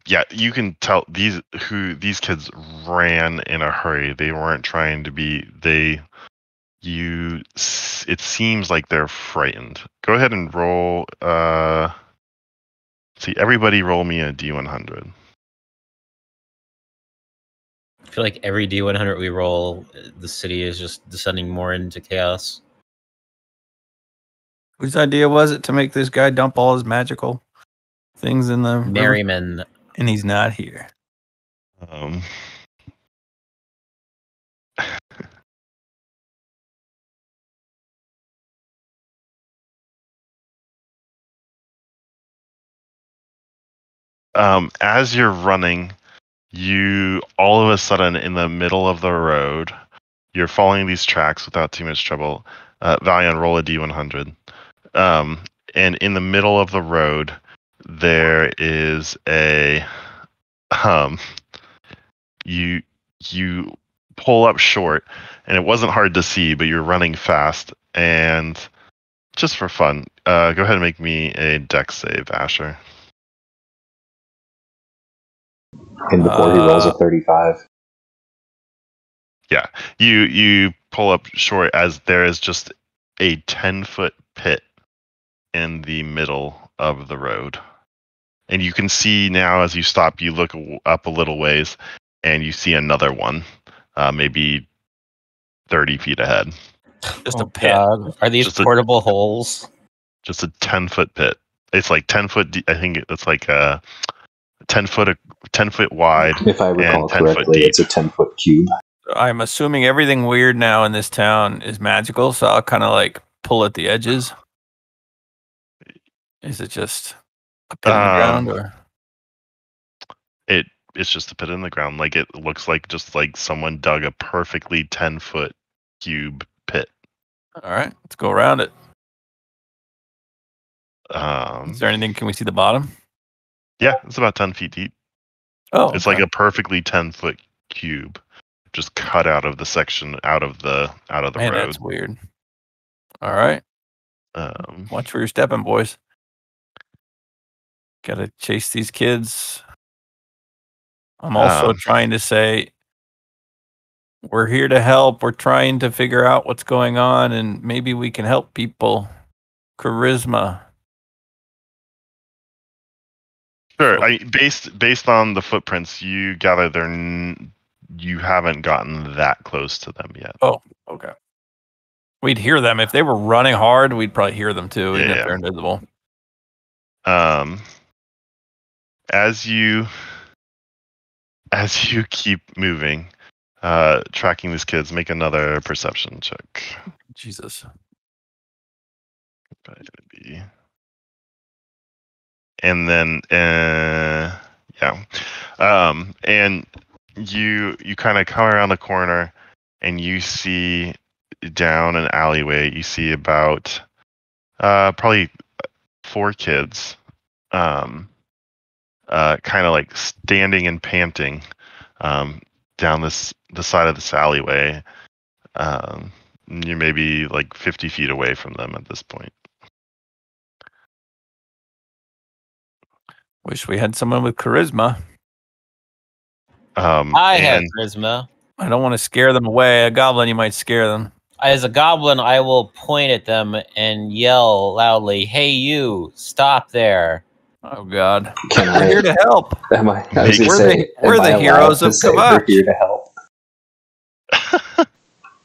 Yeah, you can tell these kids ran in a hurry. They weren't trying to be. It seems like they're frightened. Go ahead and roll. See, everybody roll me a D100. I feel like every D100 we roll, the city is just descending more into chaos. Whose idea was it to make this guy dump all his magical things in the Merriman? River? And he's not here. As you're running, you all of a sudden in the middle of the road, you're following these tracks without too much trouble. Valiant, roll a D100. And in the middle of the road, there is a you pull up short, and it wasn't hard to see, but you're running fast. And just for fun, go ahead and make me a dex save, Asher. And before he rolls a 35. Yeah, you pull up short as there is just a 10-foot pit in the middle of the road. And you can see now as you stop, you look up a little ways, and you see another one, maybe 30 feet ahead. Just a pit. God. Are these Just portable holes? Just a 10-foot pit. It's like 10 foot. I think it's like a 10 foot wide. If I recall and 10 foot correctly, deep. it's a 10-foot cube. I'm assuming everything weird now in this town is magical, so I'll kind of like pull at the edges. Is it just a pit in the ground, or? It's just a pit in the ground. Like, it looks like just like someone dug a perfectly 10-foot cube pit. All right, let's go around it. Is Is there anything? Can we see the bottom? Yeah, it's about 10 feet deep. Oh, it's like a perfectly 10-foot cube, just cut out of the section out of the road. That's weird. All right, watch where you're stepping, boys. Gotta chase these kids. I'm also trying to say, We're here to help. We're trying to figure out what's going on, and maybe we can help people. Charisma. Sure. Based on the footprints, you gather you haven't gotten that close to them yet. Oh, okay. We'd hear them if they were running hard. We'd probably hear them too, even if they're invisible. As you keep moving, tracking these kids, make another perception check. Jesus. And then and you kind of come around the corner and you see down an alleyway, you see about probably 4 kids kind of like standing and panting down the side of this alleyway. You're maybe like 50 feet away from them at this point. Wish we had someone with charisma. I have charisma. I don't want to scare them away. A goblin, you might scare them. As a goblin, I will point at them and yell loudly, "Hey, you! Stop there!" Oh God! We're here to help. Am I? I was gonna say, we're the heroes of Kavash. We're here to help.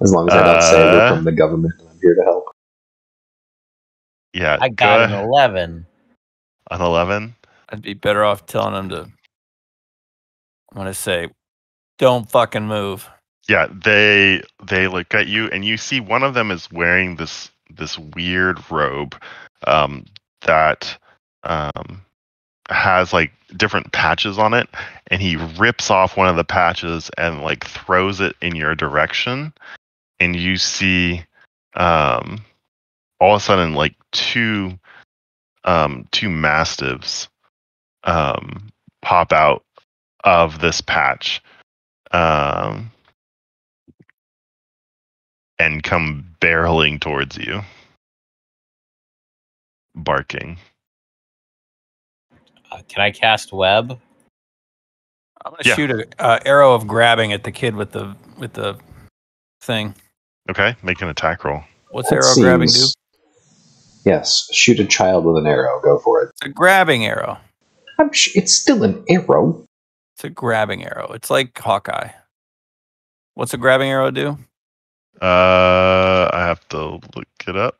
As long as I don't say we're from the government, I'm here to help. Yeah, I got an 11. An 11. I'd be better off telling them to. I'm gonna say, don't fucking move. Yeah, they look at you, and you see one of them is wearing this weird robe that has like different patches on it, and he rips off one of the patches and like throws it in your direction, and you see all of a sudden like two mastiffs pop out of this patch and come barreling towards you, barking. Can I cast web? I'm gonna shoot an arrow of grabbing at the kid with the thing. Okay, make an attack roll. What's arrow grabbing do? Yes, shoot a child with an arrow. Go for it. It's a grabbing arrow. It's still an arrow. It's a grabbing arrow. It's like Hawkeye. What's a grabbing arrow do? I have to look it up.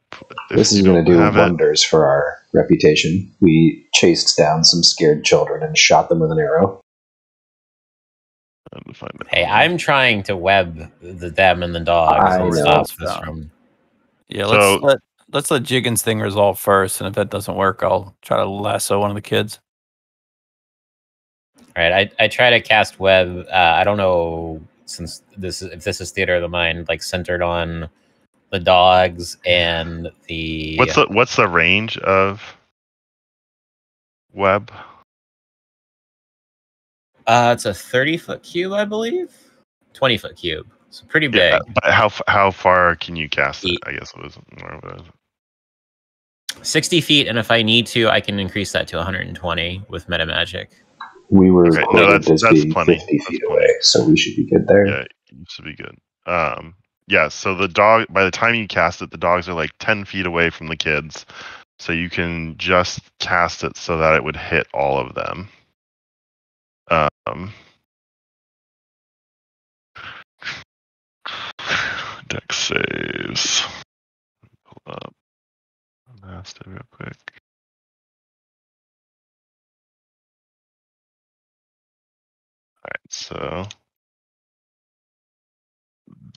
This is going to do wonders for our reputation. We chased down some scared children and shot them with an arrow. Hey, I'm trying to web them and the dogs. Yeah, let's let Jiggin's thing resolve first, and if that doesn't work, I'll try to lasso one of the kids. All right, I try to cast web. I don't know if this is theater of the mind, like centered on the dogs and the. What's the range of web? It's a 30-foot cube, I believe. 20-foot cube. It's pretty big. Yeah, but how far can you cast it? I guess it was more of a 60 feet, and if I need to, I can increase that to 120 with meta magic. We were quoted as being 50 feet away, so we should be good there. Yeah, you should be good. Yeah, so the dog, by the time you cast it, the dogs are like 10 feet away from the kids, so you can just cast it so that it would hit all of them. Dex saves. Pull up Master real quick. Alright, so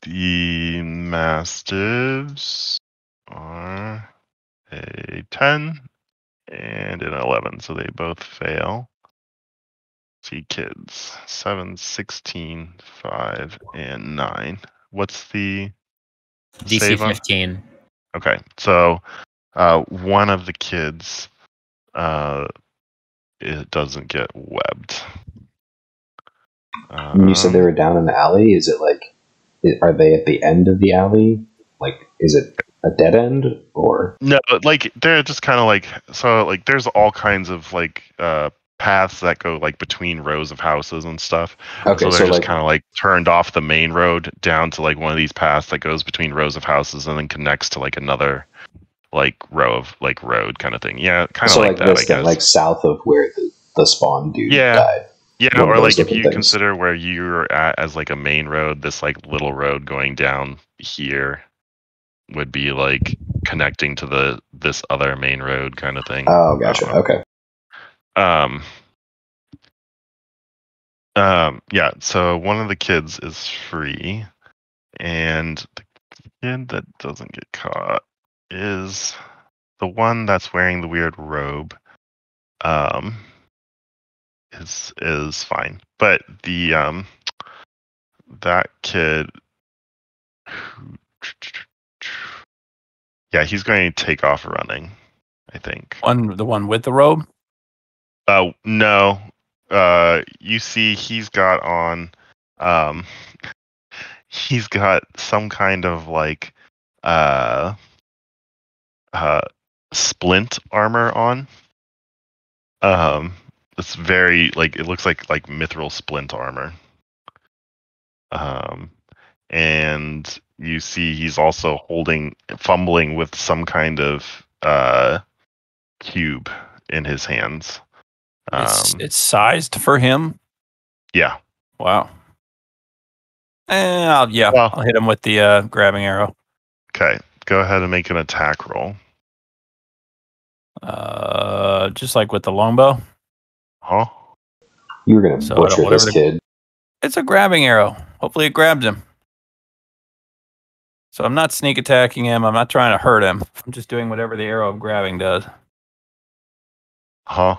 the Mastiffs are a 10 and an 11, so they both fail. See, kids 7, 16, 5, and 9. What's the DC 15? Okay, so one of the kids it doesn't get webbed. You said they were down in the alley. Is it like, are they at the end of the alley? Like, is it a dead end or? No, like they're just kind of like, so like there's all kinds of like paths that go like between rows of houses and stuff. Okay, so they're so just like kind of like turned off the main road down to like one of these paths that goes between rows of houses and then connects to like another like row of like road kind of thing. Yeah, kind of so like like that, this I guess. then, like south of where the spawn dude died. Yeah, One of or those like if looking you things. consider where you're at as like a main road, this like little road going down here would be like connecting to this other main road kind of thing. Oh, gotcha. Okay. Yeah, so one of the kids is free, and the kid that doesn't get caught is the one that's wearing the weird robe. Is fine. But the that kid yeah, he's going to take off running, I think. The one with the robe? No. You see he's got on he's got some kind of like splint armor on. It's very like it looks like mithril splint armor. And you see he's also fumbling with some kind of cube in his hands. It's sized for him. Yeah. Wow. I'll hit him with the grabbing arrow. Okay, go ahead and make an attack roll. Just like with the longbow. Huh? You're gonna butcher this kid. It's a grabbing arrow. Hopefully it grabs him. So I'm not sneak attacking him. I'm not trying to hurt him. I'm just doing whatever the arrow of grabbing does. Huh?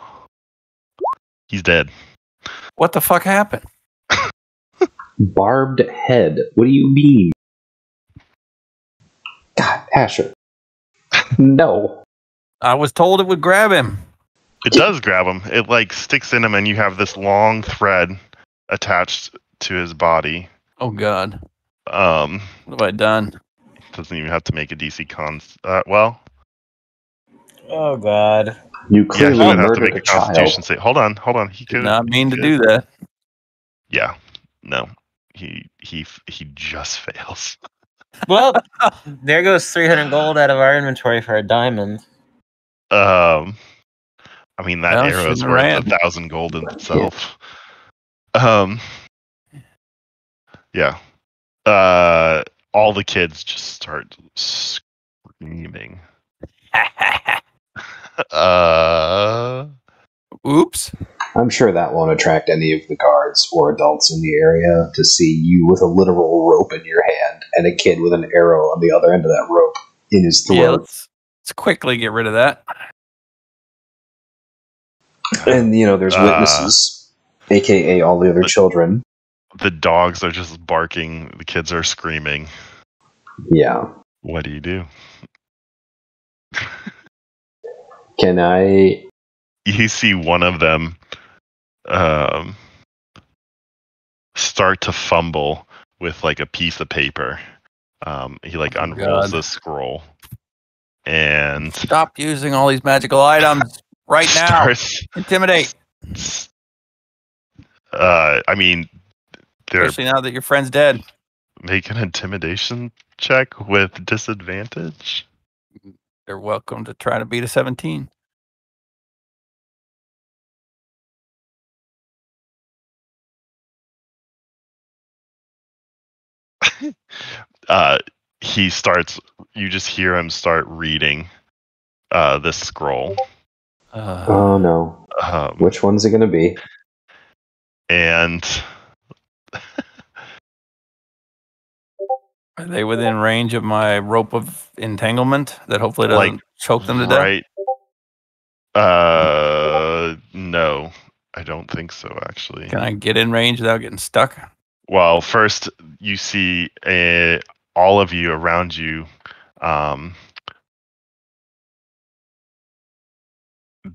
He's dead. What the fuck happened? Barbed head. What do you mean? God, Asher. No. I was told it would grab him. It does grab him. It like sticks in him, and you have this long thread attached to his body. Oh God. What have I done? Doesn't even have to make a DC cons. Well. Oh God. You clearly would have to make murdered a Constitution save. Hold on. He did not mean to do that. Yeah. No. He just fails. Well, there goes 300 gold out of our inventory for a diamond. I mean that arrow is worth 1,000 gold in itself. Yeah. All the kids just start screaming. Oops. I'm sure that won't attract any of the guards or adults in the area to see you with a literal rope in your hand and a kid with an arrow on the other end of that rope in his throat. Yeah, let's quickly get rid of that. And, there's witnesses, a.k.a. all the other children. The dogs are just barking. The kids are screaming. Yeah. What do you do? Can I... You see one of them start to fumble with like a piece of paper. He like unrolls the scroll and stop using all these magical items right now. Intimidate. I mean, especially now that your friend's dead. Make an intimidation check with disadvantage. They're welcome to try to beat a 17. You just hear him start reading this scroll. Oh no. Which one's it going to be? And are they within range of my rope of entanglement that hopefully doesn't choke them to death? No, I don't think so, actually. Can I get in range without getting stuck? Well, first you see all of you around you.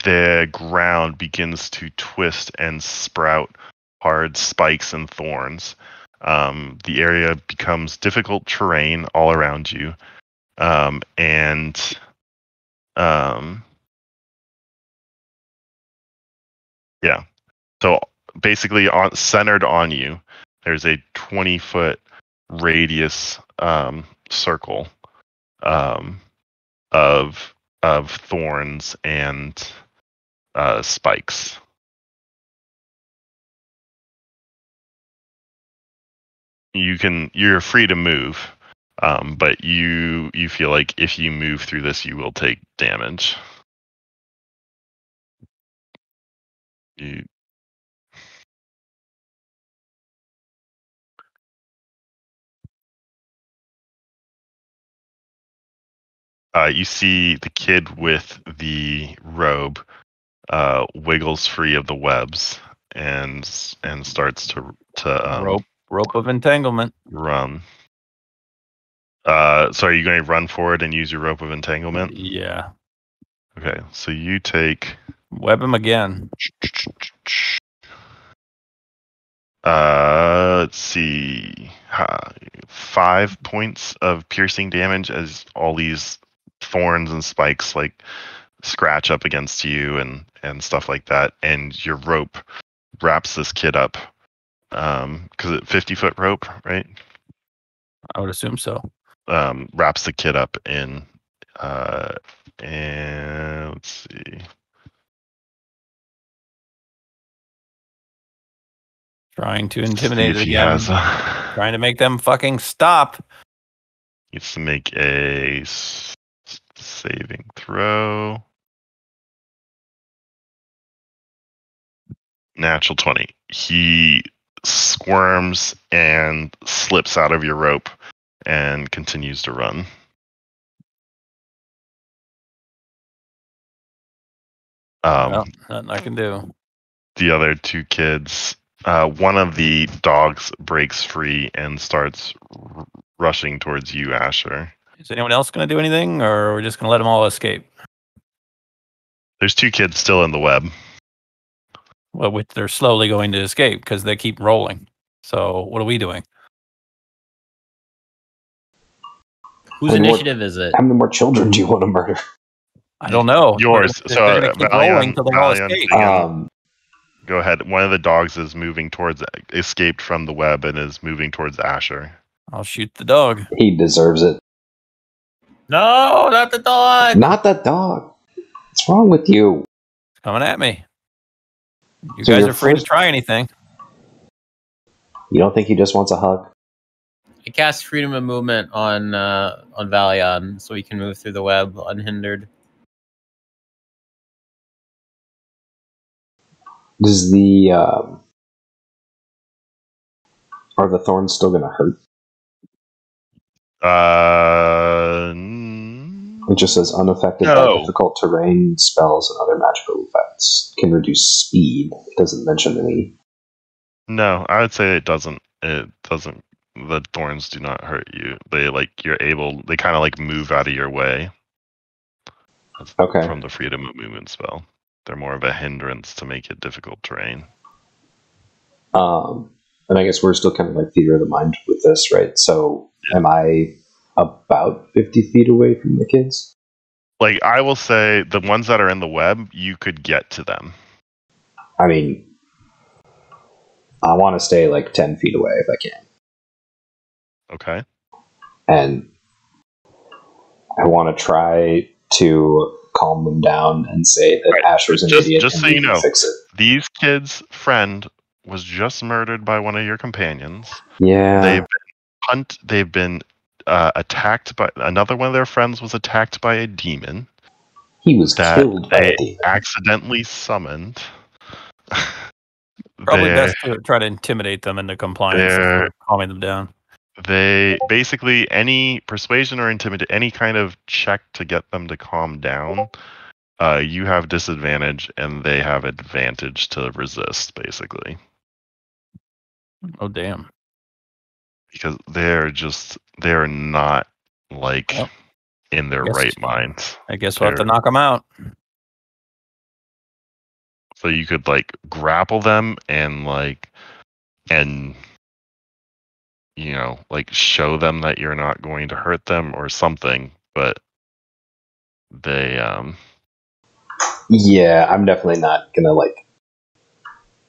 The ground begins to twist and sprout hard spikes and thorns. The area becomes difficult terrain all around you, and Yeah. So basically, centered on you, there's a 20-foot radius circle of thorns and spikes. You're free to move, but you feel like if you move through this, you will take damage. You see the kid with the robe wiggles free of the webs and starts to rope of entanglement. Run. So are you going to run forward and use your rope of entanglement? Yeah. Okay, so you take. Web him again. Let's see. 5 points of piercing damage as all these thorns and spikes like scratch up against you and stuff like that, and your rope wraps this kid up. Because it's 50-foot rope, right? I would assume so. Wraps the kid up in. And let's see. Trying to intimidate it again. Trying to make them fucking stop. Needs to make a saving throw. Natural 20. He squirms and slips out of your rope and continues to run. Well, nothing I can do. The other two kids, one of the dogs breaks free and starts rushing towards you, Asher. Is anyone else going to do anything, or are we just going to let them all escape? There's two kids still in the web. Well, they're slowly going to escape because they keep rolling. So what are we doing? Whose initiative is it? How many more children do you want to murder? I don't know. Yours. So they're going to keep rolling until they all escape. Go ahead. One of the dogs is escaped from the web and is moving towards Asher. I'll shoot the dog. He deserves it. No, not the dog. Not the dog. What's wrong with you? It's coming at me. You guys are free to try anything. You don't think he just wants a hug? I cast freedom of movement on Valion so he can move through the web unhindered. Does are the thorns still going to hurt? It just says unaffected by difficult terrain, spells, and other magical effects. Can reduce speed. It doesn't mention any. No, I would say it doesn't. It doesn't. The thorns do not hurt you. They they kind of move out of your way. Okay. From the freedom of movement spell. They're more of a hindrance to make it difficult terrain. And I guess we're still kind of theater of the mind with this, right? So am I about 50 feet away from the kids? I will say the ones that are in the web, you could get to them. I mean, I want to stay 10 feet away if I can. Okay. And I want to try to calm them down and say that Asher's an idiot. Just so you know, fix it. These kids' friend was just murdered by one of your companions. Yeah. They've been attacked by another one of their friends was attacked by a demon. He was killed by a demon. Accidentally summoned. Probably best to try to intimidate them into compliance, calming them down. They basically any persuasion or intimidate, any kind of check to get them to calm down. You have disadvantage, and they have advantage to resist. Basically. Oh damn! Because they're not in their right minds. I guess we'll have to knock them out. So you could grapple them and show them that you're not going to hurt them or something, but they Yeah, I'm definitely not gonna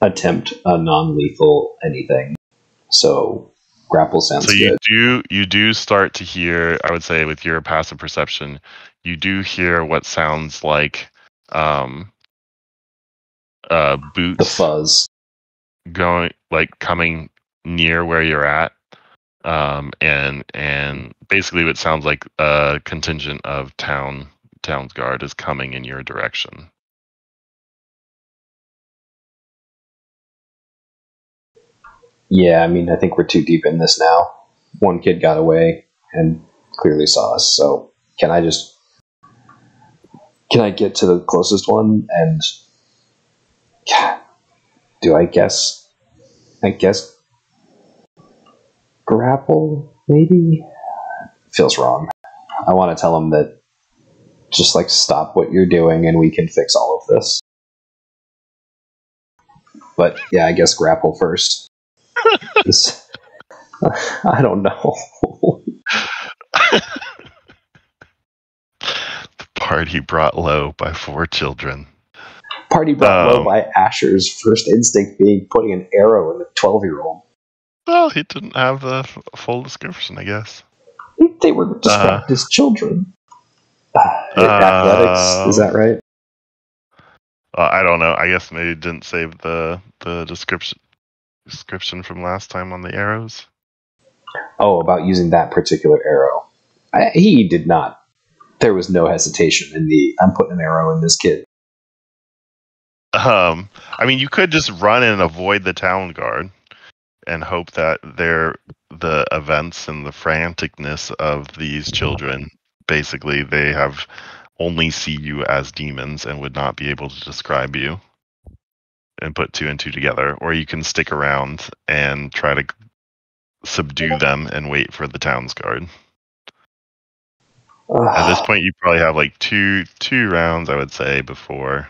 attempt a non-lethal anything. So grapple sounds good. You do start to hear, I would say, with your passive perception, you do hear what sounds like boots, The fuzz. coming near where you're at, and basically it sounds like a contingent of town's guard is coming in your direction. Yeah, I mean, I think we're too deep in this now. One kid got away and clearly saw us. So can I get to the closest one and I guess grapple maybe? Feels wrong. I want to tell him that just like stop what you're doing and we can fix all of this. But yeah, I guess grapple first. I don't know. The party brought low by 4 children. Party brought low by Asher's first instinct being putting an arrow in the 12-year-old. Well, he didn't have the full description, I guess. They were described as children. Athletics, is that right? I don't know. I guess maybe didn't save the description from last time on the arrows. Oh, about using that particular arrow. He did not. There was no hesitation in I'm putting an arrow in this kid. I mean, you could just run and avoid the town guard and hope that the events and the franticness of these children, basically, they have only see you as demons and would not be able to describe you and put 2 and 2 together. Or you can stick around and try to subdue them and wait for the town's guard. At this point, you probably have like two rounds, I would say, before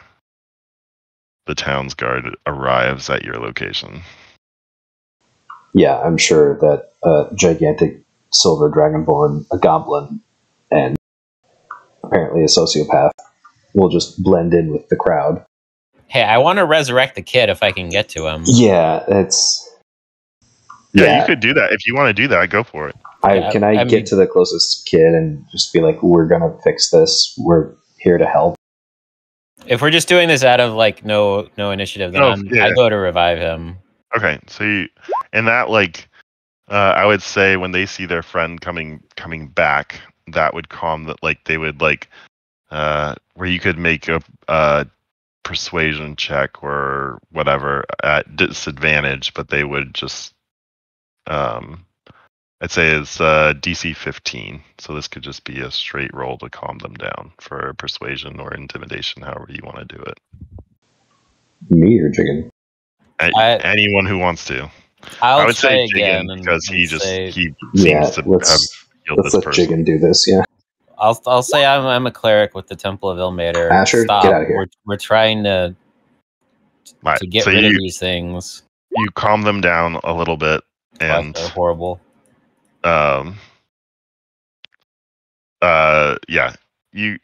the town's guard arrives at your location. Yeah, I'm sure that a gigantic silver dragonborn, a goblin, and apparently a sociopath will just blend in with the crowd. Hey, I want to resurrect the kid if I can get to him. Yeah, it's... Yeah, you could do that. If you want to do that, go for it. Can I get to the closest kid and just be like, we're going to fix this. We're here to help. If we're just doing this out of like no initiative, then I go to revive him. Okay, so I would say when they see their friend coming back, that would calm that. Like they would where you could make a persuasion check or whatever at disadvantage, but they would just I'd say it's DC 15, so this could just be a straight roll to calm them down for persuasion or intimidation, however you want to do it. Me or Jigen? Anyone who wants to. I would say Jigen because he seems to have healed this person. Let's let Jigen do this, yeah. I'll say I'm a cleric with the Temple of Ilmater. Asher, stop. Get out of here. We're trying to get rid of these things. You calm them down a little bit, and they're horrible. Yeah, you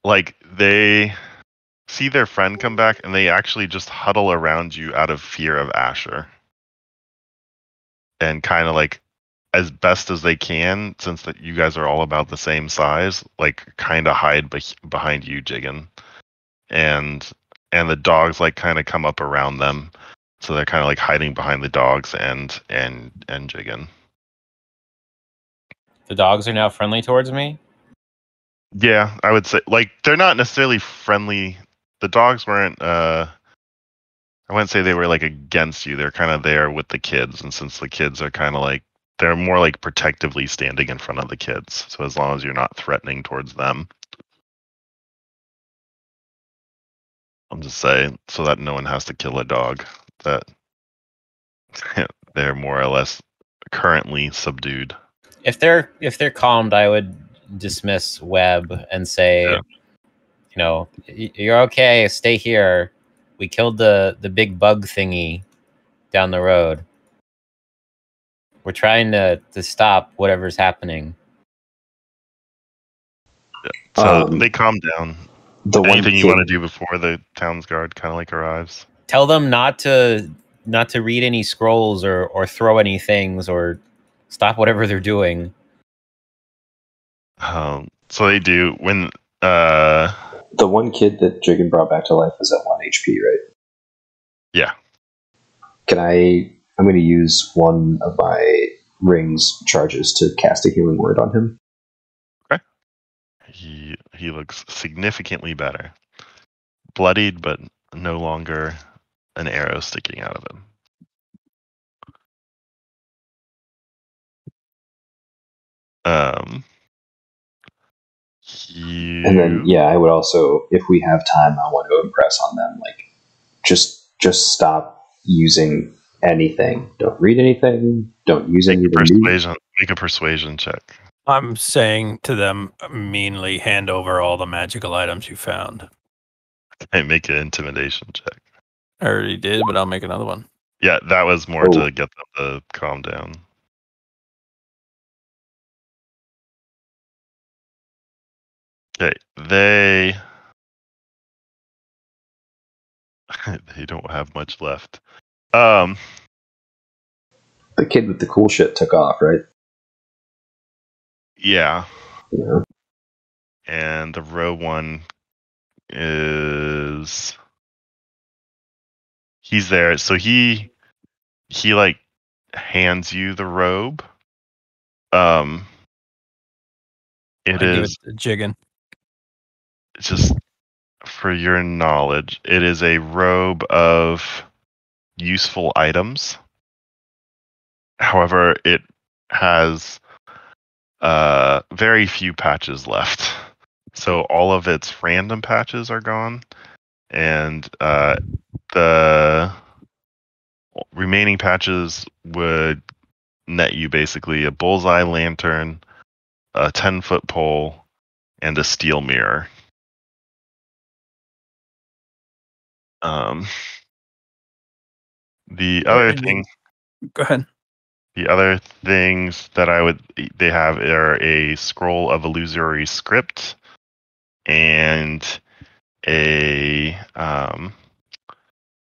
like they see their friend come back and they actually just huddle around you out of fear of Asher and kind of like as best as they can, since that you guys are all about the same size, like kind of hide behind you, Jigen, and the dogs like kind of come up around them, so they're kind of like hiding behind the dogs and Jigen. The dogs are now friendly towards me? Yeah, I would say like they're not necessarily friendly. The dogs weren't I wouldn't say they were like against you. They're kind of there with the kids, and since the kids are kind of like they're more like protectively standing in front of the kids. So as long as you're not threatening towards them. I'll just say so that no one has to kill a dog, that they're more or less currently subdued. If they're calmed, I would dismiss Webb and say, you're okay. Stay here. We killed the big bug thingy down the road. We're trying to stop whatever's happening. Yeah. So they calm down. Anything you want to do before the town's guard kind of like arrives? Tell them not to read any scrolls or throw any things or stop whatever they're doing. So they do when the one kid that Jigen brought back to life is at 1 HP, right? Yeah. I'm going to use one of my rings charges to cast a healing word on him. Okay. He looks significantly better. Bloodied, but no longer an arrow sticking out of him. And then, I would also, if we have time, I want to impress on them, like, just stop using anything. Don't read anything. Don't use any persuasion. Make a persuasion check. I'm saying to them, meanly hand over all the magical items you found. Okay, make an intimidation check. I already did, but I'll make another one. Yeah, that was more to get them to calm down. Okay, they don't have much left. The kid with the cool shit took off, right? Yeah. Yeah. And the row one he's there. So he like hands you the robe. It is Jigen. Just for your knowledge, it is a robe of useful items. However, it has very few patches left. So all of its random patches are gone, and the remaining patches would net you basically a bullseye lantern, a 10-foot pole, and a steel mirror. The other thing. Go ahead. The other things that they have are a scroll of illusory script and a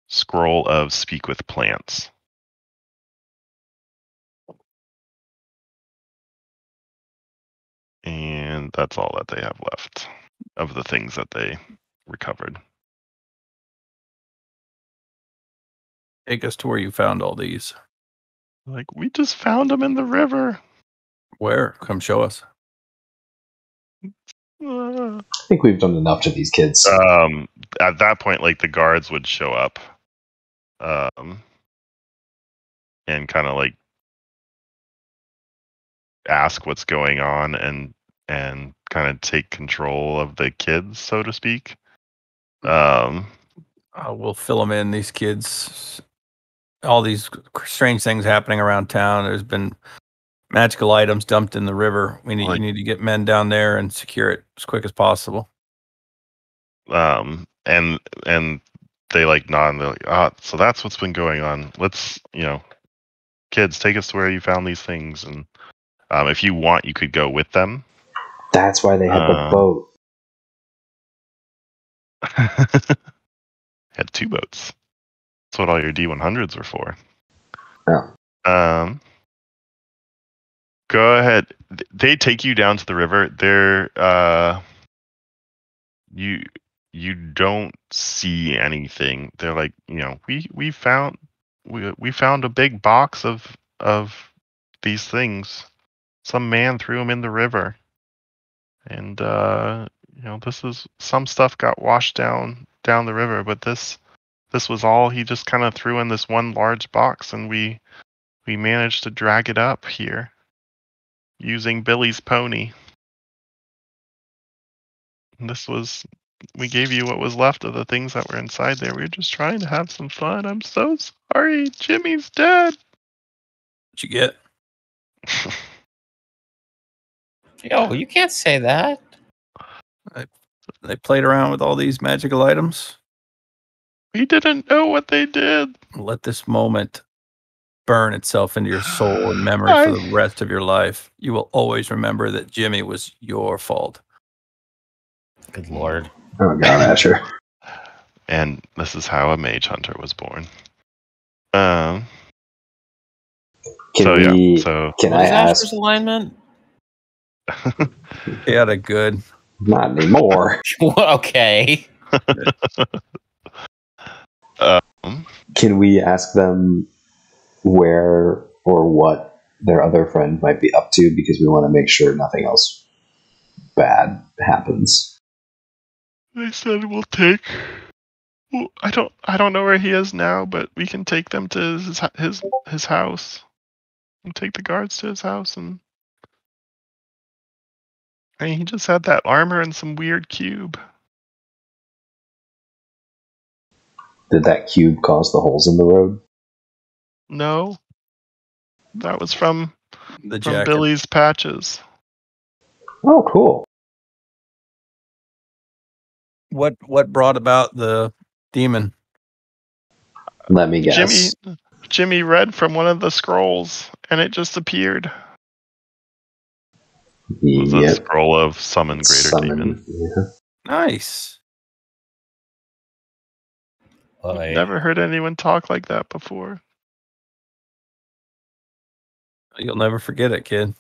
scroll of speak with plants. And that's all that they have left of the things that they recovered. Take us to where you found all these. Like, we just found them in the river. Where? Come show us. I think we've done enough to these kids. At that point, like, the guards would show up, and kind of like ask what's going on and kind of take control of the kids, so to speak. We'll fill them in. These kids, all these strange things happening around town. There's been magical items dumped in the river. You need to get men down there and secure it as quick as possible. And they like nod and they're like, so that's what's been going on. Let's, kids, take us to where you found these things. And if you want, you could go with them. That's why they had the boat. Had 2 boats. That's what all your D100s were for. Yeah. Go ahead. They take you down to the river. They're you don't see anything. They're like, we found a big box of these things. Some man threw them in the river, and this is some stuff got washed down the river, but this was all he just kind of threw in this one large box, and we managed to drag it up here using Billy's pony. And we gave you what was left of the things that were inside there. We were just trying to have some fun. I'm so sorry. Jimmy's dead. What'd you get? Yo, you can't say that. They played around with all these magical items. We didn't know what they did. Let this moment burn itself into your soul and memory for the rest of your life. You will always remember that Jimmy was your fault. Good Lord. Oh god, Asher. And this is how a mage hunter was born. Can So, we? so Can What I is ask? Asher's alignment? He had a good. Not anymore. Okay. Can we ask them where or what their other friend might be up to? Because we want to make sure nothing else bad happens. They said we'll take. Well, I don't know where he is now, but we can take them to his house. And take the guards to his house, and I mean, he just had that armor and some weird cube. Did that cube cause the holes in the road? No, that was from The jacket. Billy's patches. Oh, cool. What brought about the demon? Let me guess. Jimmy read from one of the scrolls, and it just appeared. It was a scroll of summon greater demon. Yeah. Nice. I've never heard anyone talk like that before. You'll never forget it, kid.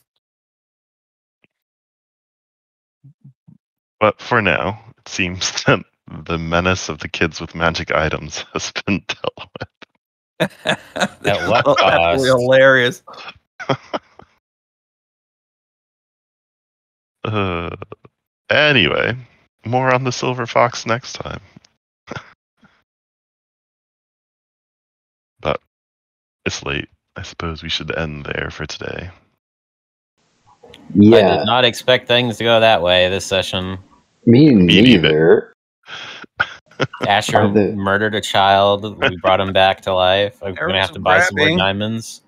But for now, it seems that the menace of the kids with magic items has been dealt with. At what That's cost? hilarious. Anyway, more on the Silver Fox next time. But it's late. I suppose we should end there for today. Yeah. I did not expect things to go that way this session. Me neither. Asher murdered a child. We brought him back to life. I'm going to have to buy some more diamonds.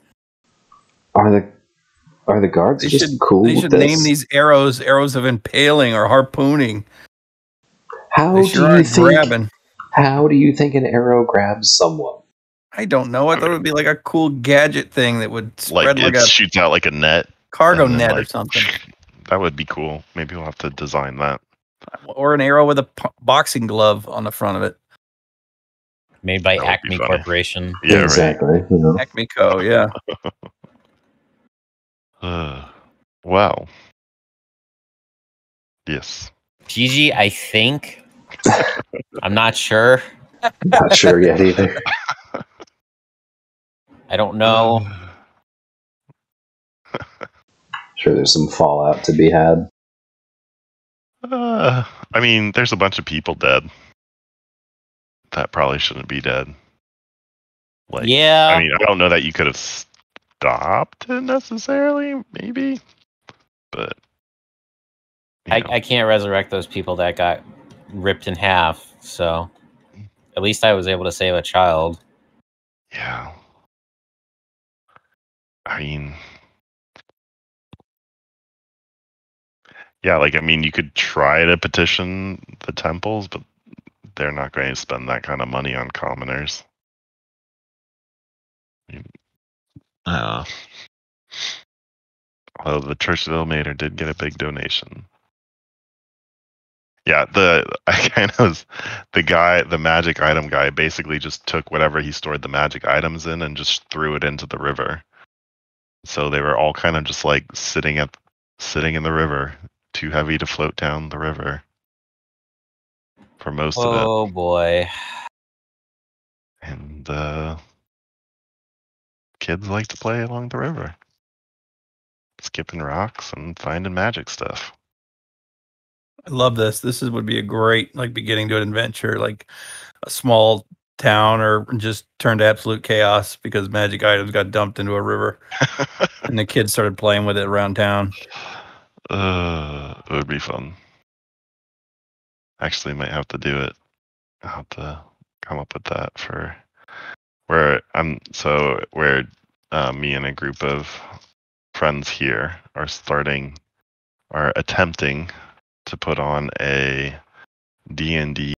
Are the guards just cool They with should this? name these arrows of impaling or harpooning. How do you think an arrow grabs someone? I don't know. I thought it would be like a cool gadget thing that would spread like it a shoots out like a net. Cargo net or something. That would be cool. Maybe we'll have to design that. Or an arrow with a boxing glove on the front of it. Made by Acme Corporation. Yeah, exactly. Right. You know. Acme Co. Yeah. Wow. Yes. Gigi, I think. I'm not sure. Not sure yet either. I don't know. Sure, there's some fallout to be had. I mean, there's a bunch of people dead that probably shouldn't be dead. Yeah. I mean, I don't know that you could have stopped it necessarily, maybe, but I can't resurrect those people that got ripped in half. So at least I was able to save a child. Yeah. I mean, yeah, you could try to petition the temples, but they're not going to spend that kind of money on commoners. Although the Church of Ilmater did get a big donation. Yeah, the magic item guy basically just took whatever he stored the magic items in and just threw it into the river. So they were all kind of just like sitting in the river, too heavy to float down the river for most of it. Oh boy. And kids like to play along the river, skipping rocks and finding magic stuff. I love this. This would be a great beginning to an adventure, like a small town, or just turned to absolute chaos because magic items got dumped into a river, and the kids started playing with it around town. It would be fun. Actually, might have to do it. I'll have to come up with that for where me and a group of friends here are attempting to put on a D&D